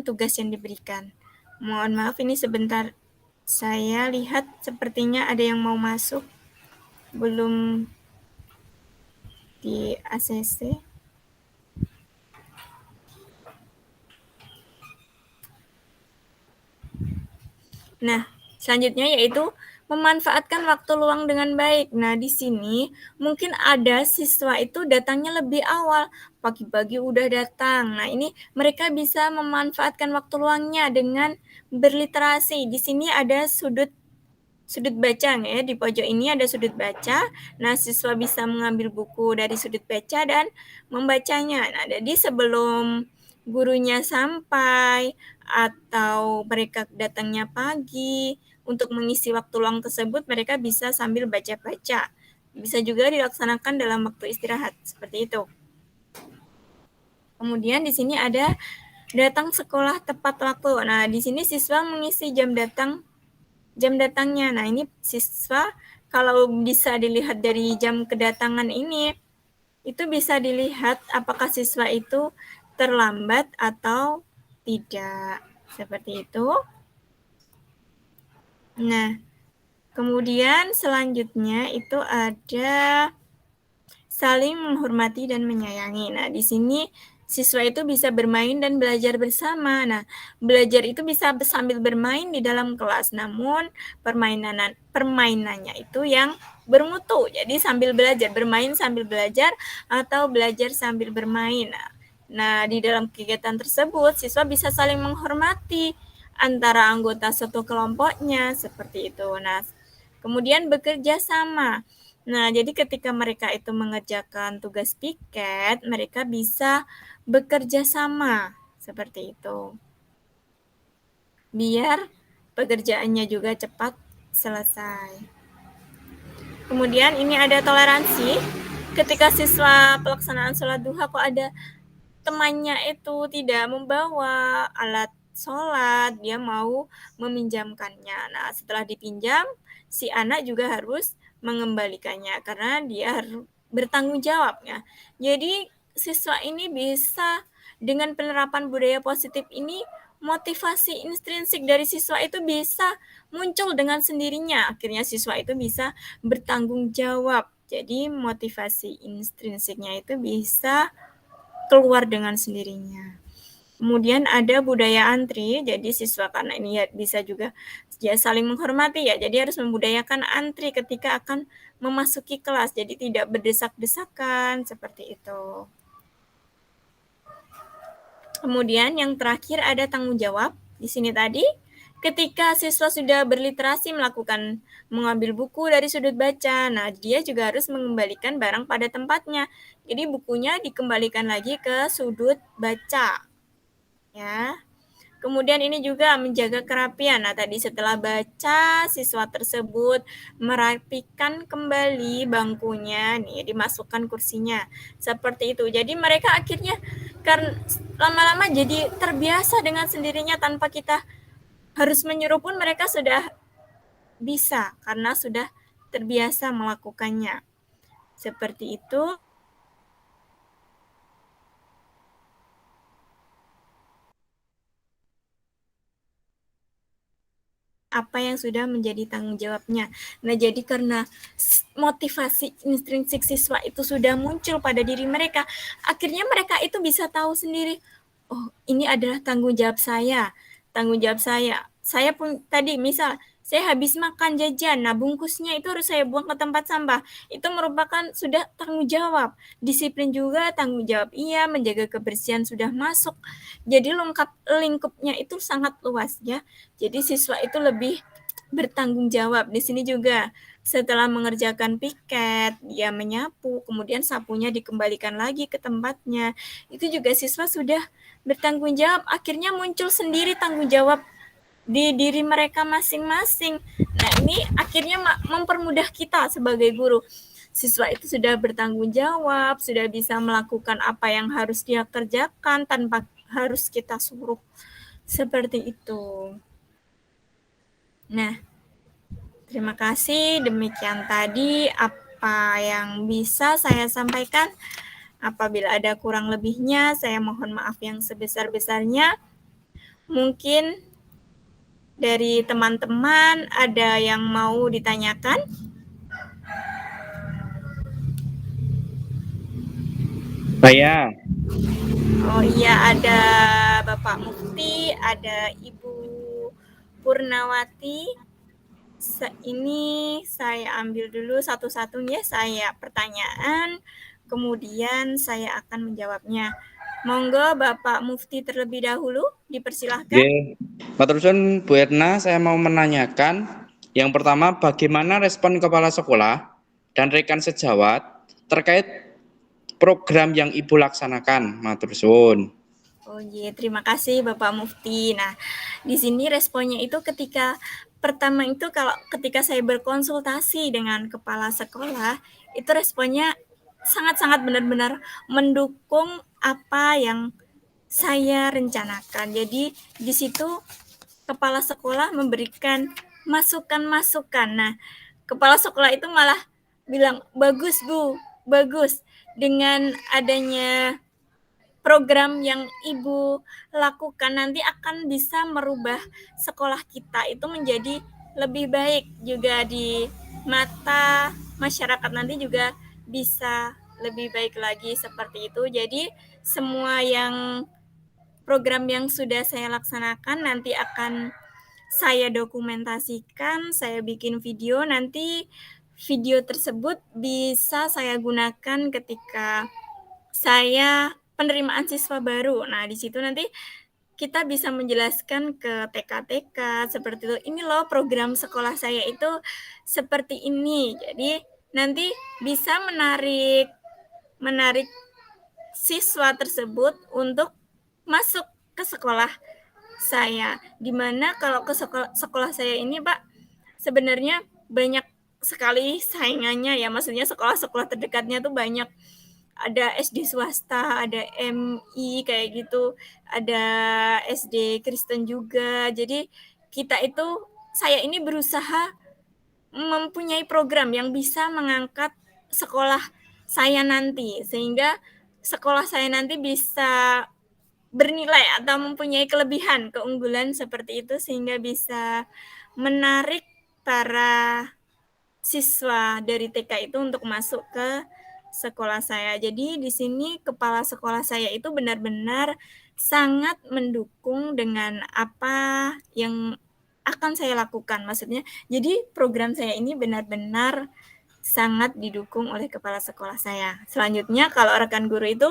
tugas yang diberikan. Mohon maaf ini sebentar. Saya lihat sepertinya ada yang mau masuk, belum di ACC. Nah, selanjutnya yaitu memanfaatkan waktu luang dengan baik. Nah, di sini mungkin ada siswa itu datangnya lebih awal, pagi-pagi udah datang. Nah, ini mereka bisa memanfaatkan waktu luangnya dengan berliterasi. Di sini ada sudut baca ya, di pojok ini ada sudut baca. Nah, siswa bisa mengambil buku dari sudut baca dan membacanya. Nah, jadi sebelum gurunya sampai atau mereka datangnya pagi, untuk mengisi waktu luang tersebut mereka bisa sambil baca-baca. Bisa juga dilaksanakan dalam waktu istirahat, seperti itu. Kemudian di sini ada datang sekolah tepat waktu. Nah, di sini siswa mengisi jam datangnya. Nah, ini siswa kalau bisa dilihat dari jam kedatangan ini, itu bisa dilihat apakah siswa itu terlambat atau tidak. Seperti itu. Nah, kemudian selanjutnya itu ada saling menghormati dan menyayangi. Nah, di sini siswa itu bisa bermain dan belajar bersama. Nah, belajar itu bisa sambil bermain di dalam kelas, namun permainannya itu yang bermutu. Jadi sambil belajar, bermain sambil belajar atau belajar sambil bermain. Nah, di dalam kegiatan tersebut siswa bisa saling menghormati antara anggota satu kelompoknya, seperti itu. Nah, kemudian bekerja sama. Nah, jadi ketika mereka itu mengerjakan tugas piket, mereka bisa bekerja sama, seperti itu. Biar pekerjaannya juga cepat selesai. Kemudian ini ada toleransi. Ketika siswa pelaksanaan sholat duha kok ada temannya itu tidak membawa alat sholat, dia mau meminjamkannya. Nah, setelah dipinjam, si anak juga harus mengembalikannya karena dia harus bertanggung jawabnya. Jadi, siswa ini bisa dengan penerapan budaya positif ini, motivasi intrinsik dari siswa itu bisa muncul dengan sendirinya. Akhirnya siswa itu bisa bertanggung jawab. Jadi motivasi intrinsiknya itu bisa keluar dengan sendirinya. Kemudian ada budaya antri, jadi siswa karena ini ya bisa juga ya saling menghormati ya, jadi harus membudayakan antri ketika akan memasuki kelas, jadi tidak berdesak-desakan, seperti itu. Kemudian yang terakhir ada tanggung jawab, di sini tadi, ketika siswa sudah berliterasi mengambil buku dari sudut baca, nah dia juga harus mengembalikan barang pada tempatnya, jadi bukunya dikembalikan lagi ke sudut baca. Ya. Kemudian ini juga menjaga kerapian. Nah, tadi setelah baca, siswa tersebut merapikan kembali bangkunya, nih dimasukkan kursinya. Seperti itu. Jadi mereka akhirnya kan lama-lama jadi terbiasa dengan sendirinya tanpa kita harus menyuruh pun mereka sudah bisa karena sudah terbiasa melakukannya. Seperti itu. Apa yang sudah menjadi tanggung jawabnya. Nah, jadi karena motivasi intrinsik siswa itu sudah muncul pada diri mereka, akhirnya mereka itu bisa tahu sendiri, oh ini adalah tanggung jawab saya. Saya pun tadi misal, saya habis makan jajan, nah bungkusnya itu harus saya buang ke tempat sampah. Itu merupakan sudah tanggung jawab. Disiplin juga tanggung jawab, iya, menjaga kebersihan sudah masuk. Jadi lingkupnya itu sangat luas ya. Jadi siswa itu lebih bertanggung jawab. Di sini juga setelah mengerjakan piket, dia menyapu, kemudian sapunya dikembalikan lagi ke tempatnya. Itu juga siswa sudah bertanggung jawab. Akhirnya muncul sendiri tanggung jawab di diri mereka masing-masing. Nah, ini akhirnya mempermudah kita sebagai guru. Siswa itu sudah bertanggung jawab, sudah bisa melakukan apa yang harus dia kerjakan tanpa harus kita suruh. Seperti itu. Nah, terima kasih. Demikian tadi apa yang bisa saya sampaikan. Apabila ada kurang lebihnya, saya mohon maaf yang sebesar-besarnya. Mungkin dari teman-teman ada yang mau ditanyakan? Saya. Oh iya, ada Bapak Mufti, ada Ibu Purnawati. Ini saya ambil dulu satu-satunya saya pertanyaan, kemudian saya akan menjawabnya. Monggo Bapak Mufti terlebih dahulu, dipersilahkan. Oke. Matur suwun Bu Erna, saya mau menanyakan yang pertama, bagaimana respon kepala sekolah dan rekan sejawat terkait program yang Ibu laksanakan? Matur suwun. Oh iya, terima kasih Bapak Mufti. Nah, di sini responnya itu pertama itu ketika saya berkonsultasi dengan kepala sekolah, itu responnya sangat-sangat benar-benar mendukung apa yang saya rencanakan. Jadi di situ kepala sekolah memberikan masukan-masukan. Nah, kepala sekolah itu malah bilang, bagus Bu, bagus. Dengan adanya program yang Ibu lakukan nanti akan bisa merubah sekolah kita itu menjadi lebih baik, juga di mata masyarakat nanti juga bisa lebih baik lagi, seperti itu. Jadi semua program yang sudah saya laksanakan nanti akan saya dokumentasikan, saya bikin video, nanti video tersebut bisa saya gunakan ketika saya penerimaan siswa baru. Nah, di situ nanti kita bisa menjelaskan ke TK-TK seperti itu. Ini loh program sekolah saya itu seperti ini. Jadi nanti bisa menarik siswa tersebut untuk masuk ke sekolah saya. Dimana kalau ke sekolah saya ini, Pak, sebenarnya banyak sekali saingannya ya. Maksudnya sekolah-sekolah terdekatnya tuh banyak. ada SD swasta, ada MI kayak gitu, ada SD Kristen juga. Jadi saya ini berusaha mempunyai program yang bisa mengangkat sekolah saya nanti, sehingga sekolah saya nanti bisa bernilai atau mempunyai kelebihan, keunggulan seperti itu, sehingga bisa menarik para siswa dari TK itu untuk masuk ke sekolah saya. Jadi di sini kepala sekolah saya itu benar-benar sangat mendukung dengan apa yang akan saya lakukan. Maksudnya, jadi program saya ini benar-benar sangat didukung oleh kepala sekolah saya. Selanjutnya, kalau rekan guru itu,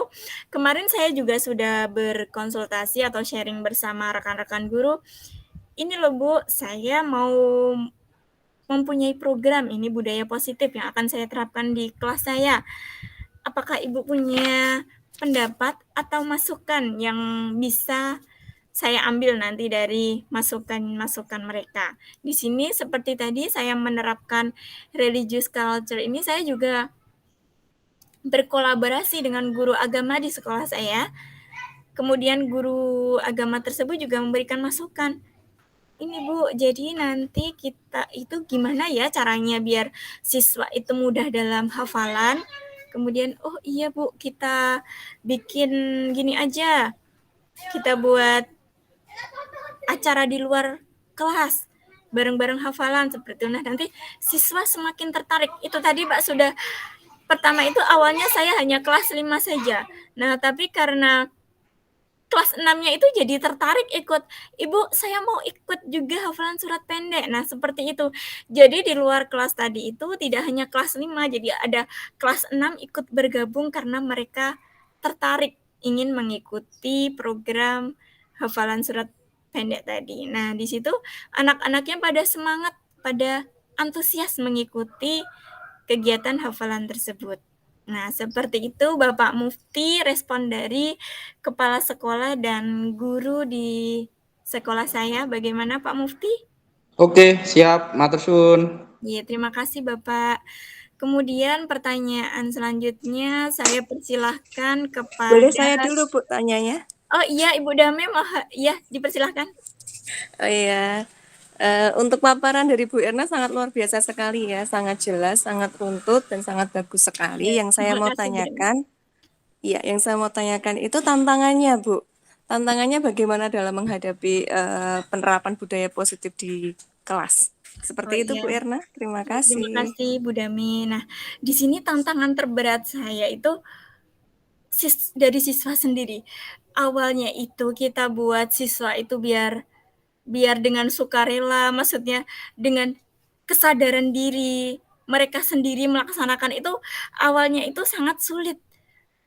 kemarin saya juga sudah berkonsultasi atau sharing bersama rekan-rekan guru. Ini loh Bu, saya mau mempunyai program ini budaya positif yang akan saya terapkan di kelas saya. Apakah Ibu punya pendapat atau masukan yang bisa saya ambil nanti dari masukan-masukan mereka? Di sini seperti tadi saya menerapkan religious culture ini, saya juga berkolaborasi dengan guru agama di sekolah saya. Kemudian guru agama tersebut juga memberikan masukan. Ini Bu, jadi nanti kita itu gimana ya caranya biar siswa itu mudah dalam hafalan. Kemudian, oh iya Bu, kita bikin gini aja. Kita buat acara di luar kelas, bareng-bareng hafalan seperti itu. Nah, nanti siswa semakin tertarik. Itu tadi Pak sudah, pertama itu awalnya saya hanya kelas 5 saja. Nah, tapi karena kelas 6-nya itu jadi tertarik ikut, "Ibu, saya mau ikut juga hafalan surat pendek." Nah, seperti itu. Jadi di luar kelas tadi itu tidak hanya kelas 5, jadi ada kelas 6 ikut bergabung karena mereka tertarik ingin mengikuti program hafalan surat pendek tadi. Nah, di situ anak-anaknya pada semangat, pada antusias mengikuti kegiatan hafalan tersebut. Nah, seperti itu Bapak Mufti respon dari kepala sekolah dan guru di sekolah saya. Bagaimana Pak Mufti? Oke, siap, matur suwun. Ya, terima kasih Bapak. Kemudian pertanyaan selanjutnya saya persilahkan kepada... Boleh saya dulu Bu tanyanya? Oh iya, Ibu Dame, ya dipersilahkan. Oh iya. Untuk paparan dari Bu Erna sangat luar biasa sekali ya, sangat jelas, sangat runtut dan sangat bagus sekali. Ya, Yang saya terima mau kasih, Bu Dame. tanyakan, ya, yang saya mau tanyakan itu tantangannya, Bu. Tantangannya bagaimana dalam menghadapi penerapan budaya positif di kelas? Seperti Oh itu iya. Bu Erna. Terima kasih. Terima kasih Bu Dami. Nah, di sini tantangan terberat saya itu dari siswa sendiri. Awalnya itu kita buat siswa itu biar dengan sukarela, maksudnya dengan kesadaran diri mereka sendiri melaksanakan itu, awalnya itu sangat sulit.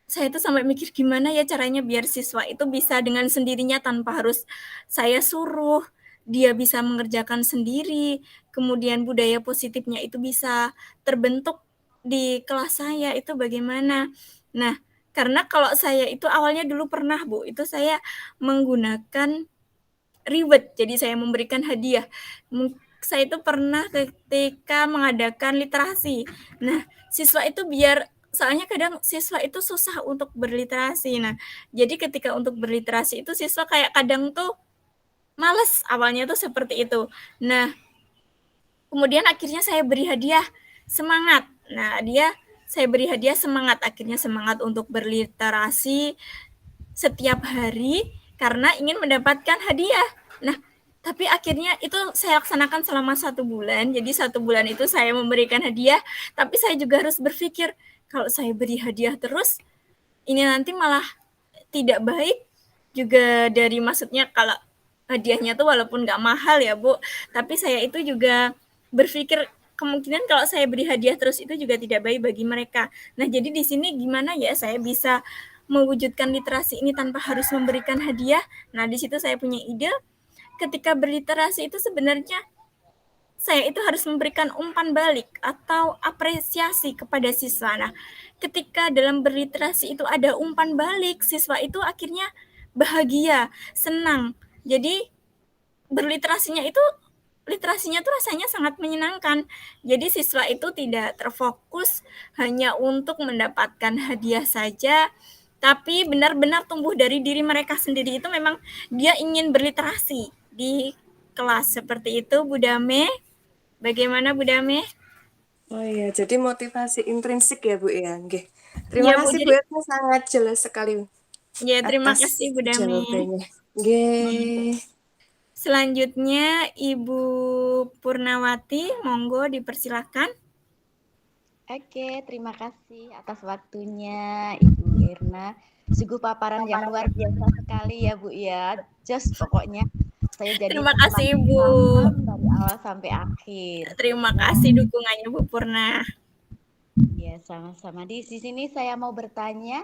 Saya itu sampai mikir gimana ya caranya biar siswa itu bisa dengan sendirinya tanpa harus saya suruh, dia bisa mengerjakan sendiri, kemudian budaya positifnya itu bisa terbentuk di kelas saya, itu bagaimana. Nah, karena kalau saya itu awalnya dulu pernah Bu, itu saya menggunakan reward, jadi saya memberikan hadiah. Saya itu pernah ketika mengadakan literasi. Nah, siswa itu soalnya kadang siswa itu susah untuk berliterasi. Nah, jadi ketika untuk berliterasi itu siswa kayak kadang tuh males, awalnya tuh seperti itu. Nah, kemudian akhirnya saya beri hadiah semangat. Nah, saya beri hadiah semangat, akhirnya semangat untuk berliterasi setiap hari karena ingin mendapatkan hadiah. Nah, tapi akhirnya itu saya laksanakan selama 1 bulan. Jadi 1 bulan itu saya memberikan hadiah, tapi saya juga harus berpikir, kalau saya beri hadiah terus, ini nanti malah tidak baik. Juga dari maksudnya kalau hadiahnya tuh walaupun nggak mahal ya Bu, tapi saya itu juga berpikir kemungkinan kalau saya beri hadiah terus itu juga tidak baik bagi mereka. Nah, jadi di sini gimana ya saya bisa mewujudkan literasi ini tanpa harus memberikan hadiah? Nah, di situ saya punya ide, ketika berliterasi itu sebenarnya saya itu harus memberikan umpan balik atau apresiasi kepada siswa. Nah, ketika dalam berliterasi itu ada umpan balik, siswa itu akhirnya bahagia, senang. Jadi berliterasinya itu literasinya tuh rasanya sangat menyenangkan. Jadi siswa itu tidak terfokus hanya untuk mendapatkan hadiah saja, tapi benar-benar tumbuh dari diri mereka sendiri. Itu memang dia ingin berliterasi di kelas. Seperti itu, Bu Dame. Bagaimana Bu Dame? Oh iya, jadi motivasi intrinsik ya Bu ya. Nggih. Terima Iya Bu, kasih Bu jadi Etna, sangat jelas sekali ya terima atas kasih Bu Dame. jawabannya. Nggih. Selanjutnya Ibu Purnawati, monggo dipersilakan. Oke, terima kasih atas waktunya Ibu Erna. Sungguh paparan yang luar biasa sekali ya Bu ya. Just pokoknya saya jadi Terima kasih semakin Ibu. paham dari awal sampai akhir. Terima kasih dukungannya Bu Purna. Ya, sama-sama. Di sini saya mau bertanya,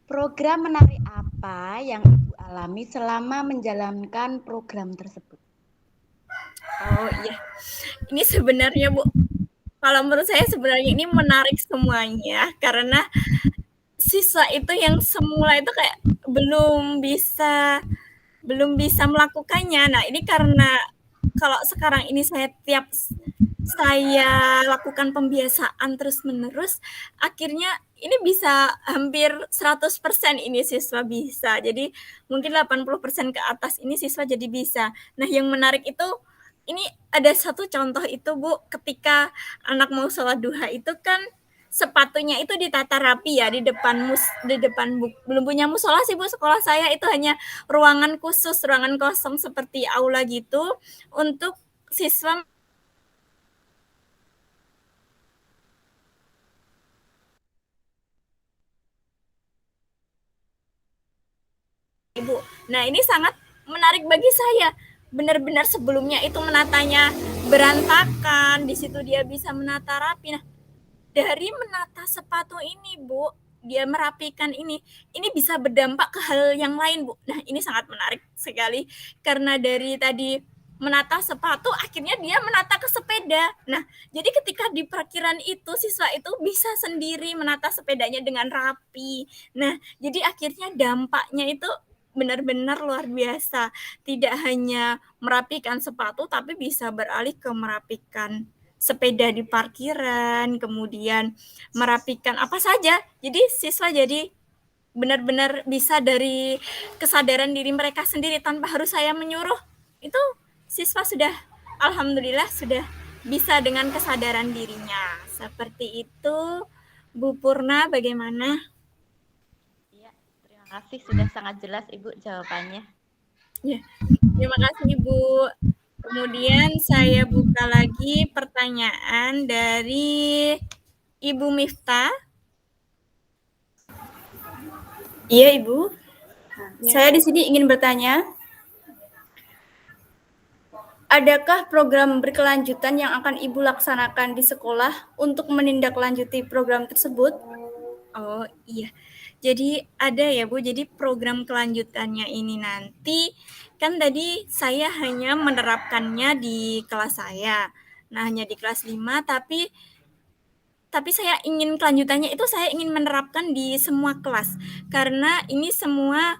program menarik apa yang Ibu alami selama menjalankan program tersebut? Oh iya, ini sebenarnya Bu, kalau menurut saya sebenarnya ini menarik semuanya karena siswa itu yang semula itu kayak belum bisa melakukannya. Nah, ini karena kalau sekarang ini saya lakukan pembiasaan terus-menerus, akhirnya ini bisa hampir 100% ini siswa bisa. Jadi mungkin 80% ke atas ini siswa jadi bisa. Nah, yang menarik itu ini ada satu contoh itu Bu, ketika anak mau sholat duha itu kan sepatunya itu ditata rapi ya di depan belum punya musola sih Bu, sekolah saya itu hanya ruangan khusus, ruangan kosong seperti aula gitu untuk siswa Ibu. Nah, ini sangat menarik bagi saya. Benar-benar sebelumnya itu menatanya berantakan, di situ dia bisa menata rapi. Nah, dari menata sepatu ini, Bu, dia merapikan ini bisa berdampak ke hal yang lain, Bu. Nah, ini sangat menarik sekali karena dari tadi menata sepatu akhirnya dia menata ke sepeda. Nah, jadi ketika di parkiran itu siswa itu bisa sendiri menata sepedanya dengan rapi. Nah, jadi akhirnya dampaknya itu benar-benar luar biasa. Tidak hanya merapikan sepatu tapi bisa beralih ke merapikan sepeda di parkiran, kemudian merapikan apa saja. Jadi siswa jadi benar-benar bisa dari kesadaran diri mereka sendiri tanpa harus saya menyuruh. Itu siswa sudah alhamdulillah sudah bisa dengan kesadaran dirinya. Seperti itu. Bu Purna bagaimana? Iya, terima kasih sudah sangat jelas Ibu jawabannya. Ya, terima kasih Ibu. Kemudian saya buka lagi pertanyaan dari Ibu Miftah. Iya, Ibu. Saya di sini ingin bertanya, adakah program berkelanjutan yang akan Ibu laksanakan di sekolah untuk menindaklanjuti program tersebut? Oh, iya. Jadi ada ya, Bu. Jadi program kelanjutannya ini nanti kan tadi saya hanya menerapkannya di kelas saya. Nah, hanya di kelas 5 tapi saya ingin kelanjutannya itu saya ingin menerapkan di semua kelas. Karena ini semua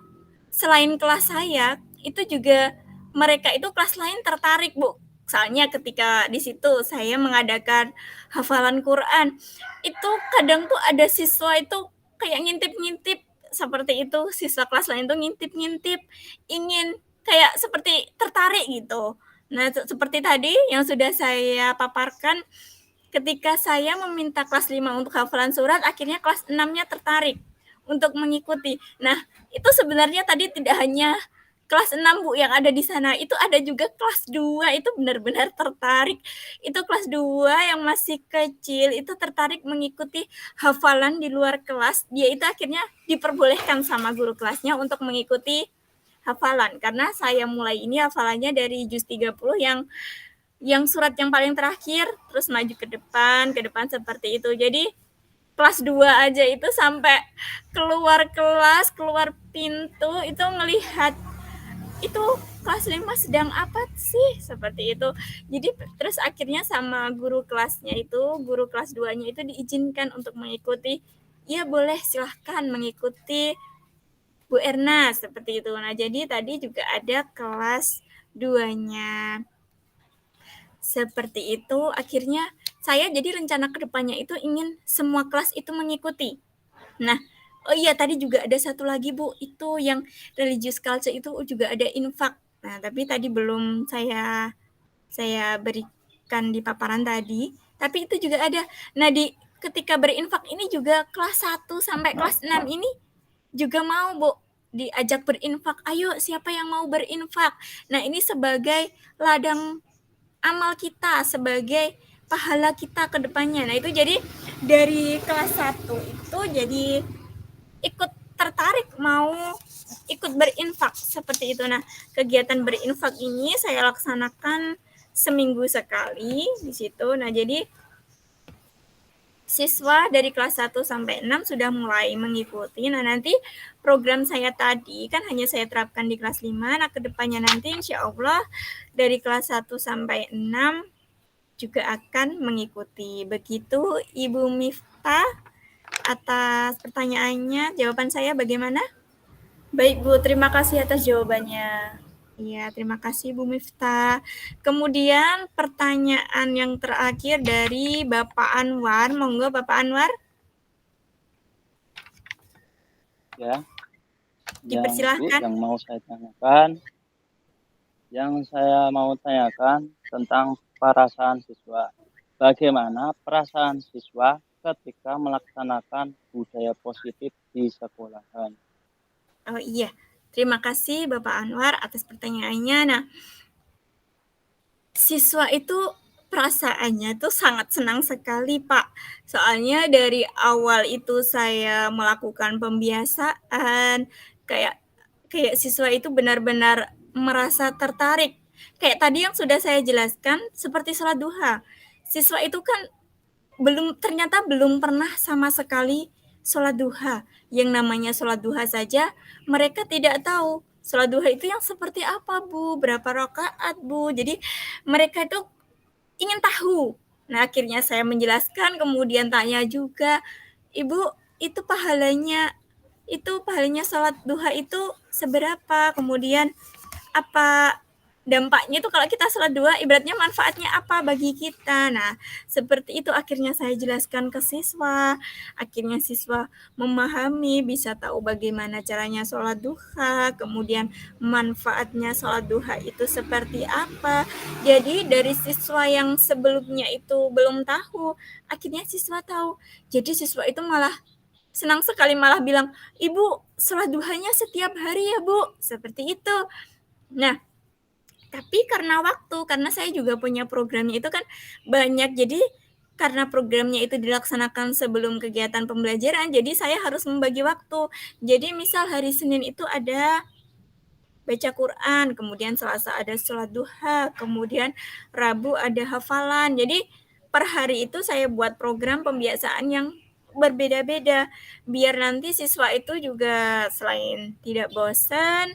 selain kelas saya, itu juga mereka itu kelas lain tertarik, Bu. Soalnya ketika di situ saya mengadakan hafalan Quran, itu kadang tuh ada siswa itu kayak ngintip-ngintip seperti itu, siswa kelas lain tuh ngintip-ngintip, ingin kayak seperti tertarik gitu. Nah, seperti tadi yang sudah saya paparkan, ketika saya meminta kelas 5 untuk hafalan surat, akhirnya kelas 6-nya tertarik untuk mengikuti. Nah, itu sebenarnya tadi tidak hanya kelas 6 Bu yang ada di sana, itu ada juga kelas 2 itu benar-benar tertarik. Itu kelas 2 yang masih kecil itu tertarik mengikuti hafalan di luar kelas. Dia itu akhirnya diperbolehkan sama guru kelasnya untuk mengikuti hafalan karena saya mulai ini hafalannya dari juz 30 yang surat yang paling terakhir terus maju ke depan seperti itu. Jadi kelas 2 aja itu sampai keluar kelas, keluar pintu itu ngelihat itu kelas 5 sedang apa sih seperti itu. Jadi terus akhirnya sama guru kelasnya itu, guru kelas 2-nya itu diizinkan untuk mengikuti. Ya boleh silahkan mengikuti Bu Erna seperti itu. Nah, jadi tadi juga ada kelas 2-nya. Seperti itu, akhirnya saya jadi rencana kedepannya itu ingin semua kelas itu mengikuti. Nah, oh iya tadi juga ada satu lagi Bu, itu yang religious culture itu juga ada infak. Nah, tapi tadi belum saya berikan di paparan tadi, tapi itu juga ada. Nah, ketika berinfak ini juga kelas 1 sampai kelas 6 ini juga mau, Bu, diajak berinfak. Ayo, siapa yang mau berinfak? Nah, ini sebagai ladang amal kita, sebagai pahala kita ke depannya. Nah, itu jadi dari kelas 1 itu jadi ikut tertarik mau ikut berinfak seperti itu. Nah, kegiatan berinfak ini saya laksanakan seminggu sekali di situ. Nah, jadi siswa dari kelas 1 sampai 6 sudah mulai mengikuti. Nah, nanti program saya tadi kan hanya saya terapkan di kelas 5. Nah, kedepannya nanti insya Allah dari kelas 1 sampai 6 juga akan mengikuti. Begitu Ibu Miftah atas pertanyaannya. Jawaban saya bagaimana? Baik Bu, terima kasih atas jawabannya. Iya, terima kasih Bu Miftah. Kemudian pertanyaan yang terakhir dari Bapak Anwar. Monggo Bapak Anwar. Ya, Dipersilahkan. yang saya mau tanyakan tentang perasaan siswa. Bagaimana perasaan siswa ketika melaksanakan budaya positif di sekolahan? Oh iya, terima kasih Bapak Anwar atas pertanyaannya. Nah, siswa itu perasaannya tuh sangat senang sekali, Pak. Soalnya dari awal itu saya melakukan pembiasaan, kayak kayak siswa itu benar-benar merasa tertarik. Kayak tadi yang sudah saya jelaskan seperti sholat duha. Siswa itu kan ternyata belum pernah sama sekali sholat duha. Yang namanya sholat duha saja mereka tidak tahu. Sholat duha itu yang seperti apa, Bu? Berapa rakaat, Bu? Jadi mereka itu ingin tahu. Nah, akhirnya saya menjelaskan, kemudian tanya juga, Ibu, itu pahalanya sholat duha itu seberapa? Kemudian apa dampaknya itu kalau kita sholat duha, ibaratnya manfaatnya apa bagi kita. Nah, seperti itu akhirnya saya jelaskan ke siswa. Akhirnya siswa memahami, bisa tahu bagaimana caranya sholat duha, kemudian manfaatnya sholat duha itu seperti apa. Jadi dari siswa yang sebelumnya itu belum tahu, akhirnya siswa tahu. Jadi siswa itu malah senang sekali, malah bilang, Ibu, sholat duhanya setiap hari ya Bu, seperti itu. Nah, tapi karena saya juga punya programnya itu kan banyak, jadi karena programnya itu dilaksanakan sebelum kegiatan pembelajaran, jadi saya harus membagi waktu. Jadi misal hari Senin itu ada baca Quran, kemudian Selasa ada sholat duha, kemudian Rabu ada hafalan. Jadi per hari itu saya buat program pembiasaan yang berbeda-beda, biar nanti siswa itu juga selain tidak bosan,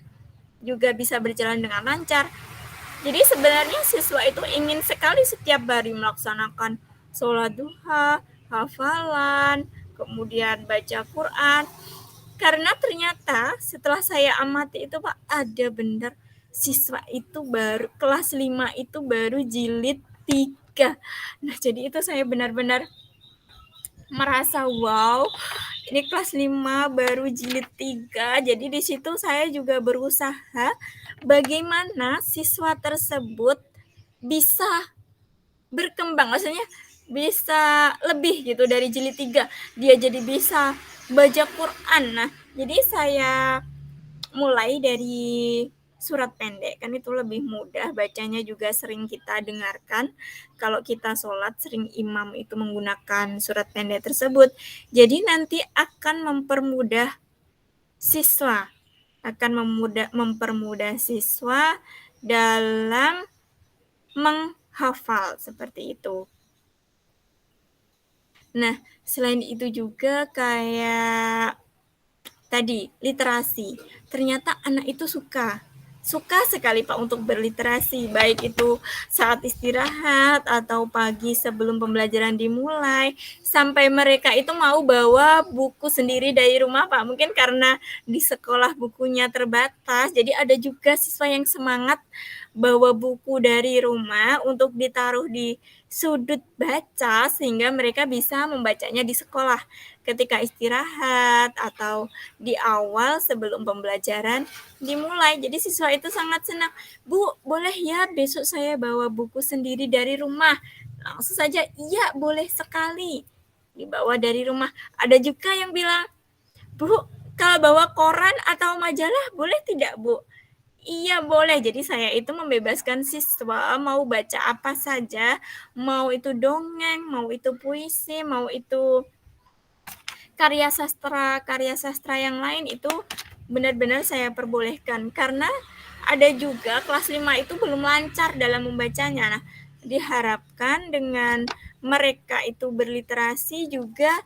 juga bisa berjalan dengan lancar. Jadi sebenarnya siswa itu ingin sekali setiap hari melaksanakan sholat duha, hafalan, kemudian baca Quran. Karena ternyata setelah saya amati itu Pak, ada benar siswa itu baru kelas 5 itu baru jilid 3. Nah, jadi itu saya benar-benar merasa wow, ini kelas 5 baru jilid 3. Jadi di situ saya juga berusaha bagaimana siswa tersebut bisa berkembang, maksudnya bisa lebih gitu dari jilid 3. Dia jadi bisa baca Quran. Nah, jadi saya mulai dari surat pendek, kan itu lebih mudah, bacanya juga sering kita dengarkan. Kalau kita sholat, sering imam itu menggunakan surat pendek tersebut. Jadi nanti akan mempermudah siswa, mempermudah siswa dalam menghafal seperti itu. Nah, selain itu juga kayak tadi literasi. Ternyata anak itu suka suka sekali Pak untuk berliterasi, baik itu saat istirahat atau pagi sebelum pembelajaran dimulai, sampai mereka itu mau bawa buku sendiri dari rumah Pak. Mungkin karena di sekolah bukunya terbatas, jadi ada juga siswa yang semangat bawa buku dari rumah untuk ditaruh di sudut baca sehingga mereka bisa membacanya di sekolah ketika istirahat atau di awal sebelum pembelajaran dimulai. Jadi siswa itu sangat senang. Bu, boleh ya besok saya bawa buku sendiri dari rumah? Langsung saja, iya boleh sekali. Dibawa dari rumah. Ada juga yang bilang, Bu, kalau bawa koran atau majalah boleh tidak, Bu? Iya boleh, jadi saya itu membebaskan siswa mau baca apa saja, mau itu dongeng, mau itu puisi, mau itu karya sastra yang lain itu benar-benar saya perbolehkan. Karena ada juga kelas 5 itu belum lancar dalam membacanya. Nah, diharapkan dengan mereka itu berliterasi juga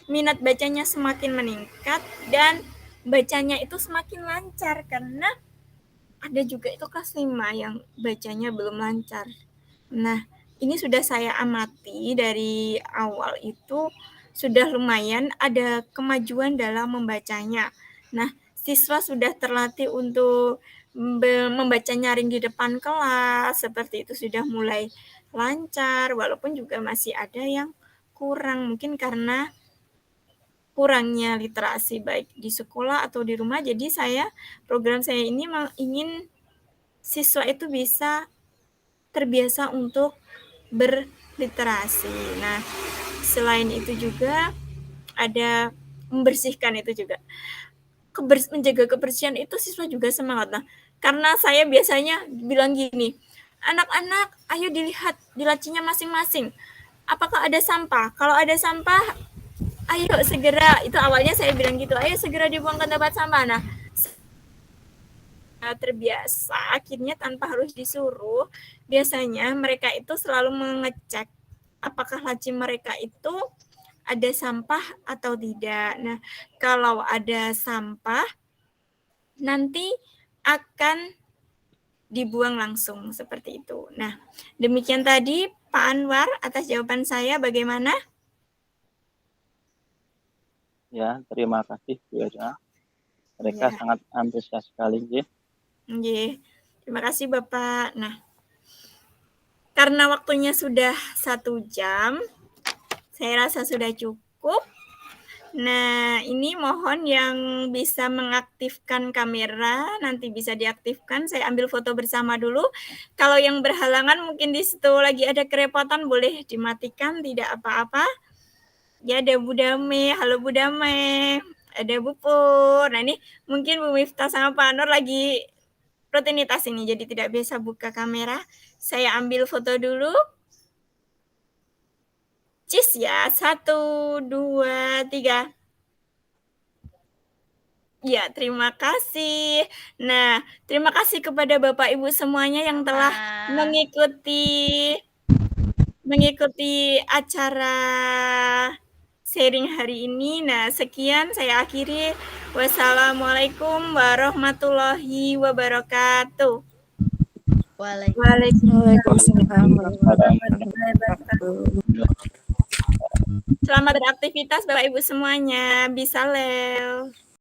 minat bacanya semakin meningkat dan bacanya itu semakin lancar karena ada juga itu kelas 5 yang bacanya belum lancar. Nah, ini sudah saya amati dari awal itu sudah lumayan ada kemajuan dalam membacanya. Nah, siswa sudah terlatih untuk membaca nyaring di depan kelas, seperti itu sudah mulai lancar, walaupun juga masih ada yang kurang, mungkin karena kurangnya literasi baik di sekolah atau di rumah. Jadi program saya ini ingin siswa itu bisa terbiasa untuk berliterasi. Nah, selain itu juga ada membersihkan itu juga. Menjaga kebersihan itu siswa juga semangat. Nah, karena saya biasanya bilang gini, anak-anak ayo dilihat di lacinya masing-masing. Apakah ada sampah? Kalau ada sampah, ayo segera, itu awalnya saya bilang gitu, ayo segera dibuang ke tempat sampah. Nah, terbiasa, akhirnya tanpa harus disuruh, biasanya mereka itu selalu mengecek apakah laci mereka itu ada sampah atau tidak. Nah, kalau ada sampah, nanti akan dibuang langsung, seperti itu. Nah, demikian tadi Pak Anwar atas jawaban saya, bagaimana? Ya, terima kasih Bu Erna. Mereka sangat antusias sekali, ya. Terima kasih Bapak. Nah, karena waktunya sudah 1 jam, saya rasa sudah cukup. Nah, ini mohon yang bisa mengaktifkan kamera, nanti bisa diaktifkan. Saya ambil foto bersama dulu. Kalau yang berhalangan mungkin di situ lagi ada kerepotan, boleh dimatikan, tidak apa-apa. Ya, ada Bu Dame. Halo Bu Dame. Ada Bu Pur. Nah, ini mungkin Bu Miftah sama Pak Nur lagi rutinitas ini, jadi tidak bisa buka kamera. Saya ambil foto dulu. Cheers ya, 1, 2, 3. Ya, terima kasih. Nah, terima kasih kepada Bapak Ibu semuanya yang telah mengikuti acara sharing hari ini. Nah, sekian saya akhiri. Wassalamualaikum warahmatullahi wabarakatuh. Waalaikumsalam warahmatullahi wabarakatuh. Selamat beraktivitas Bapak Ibu semuanya. Bisalel.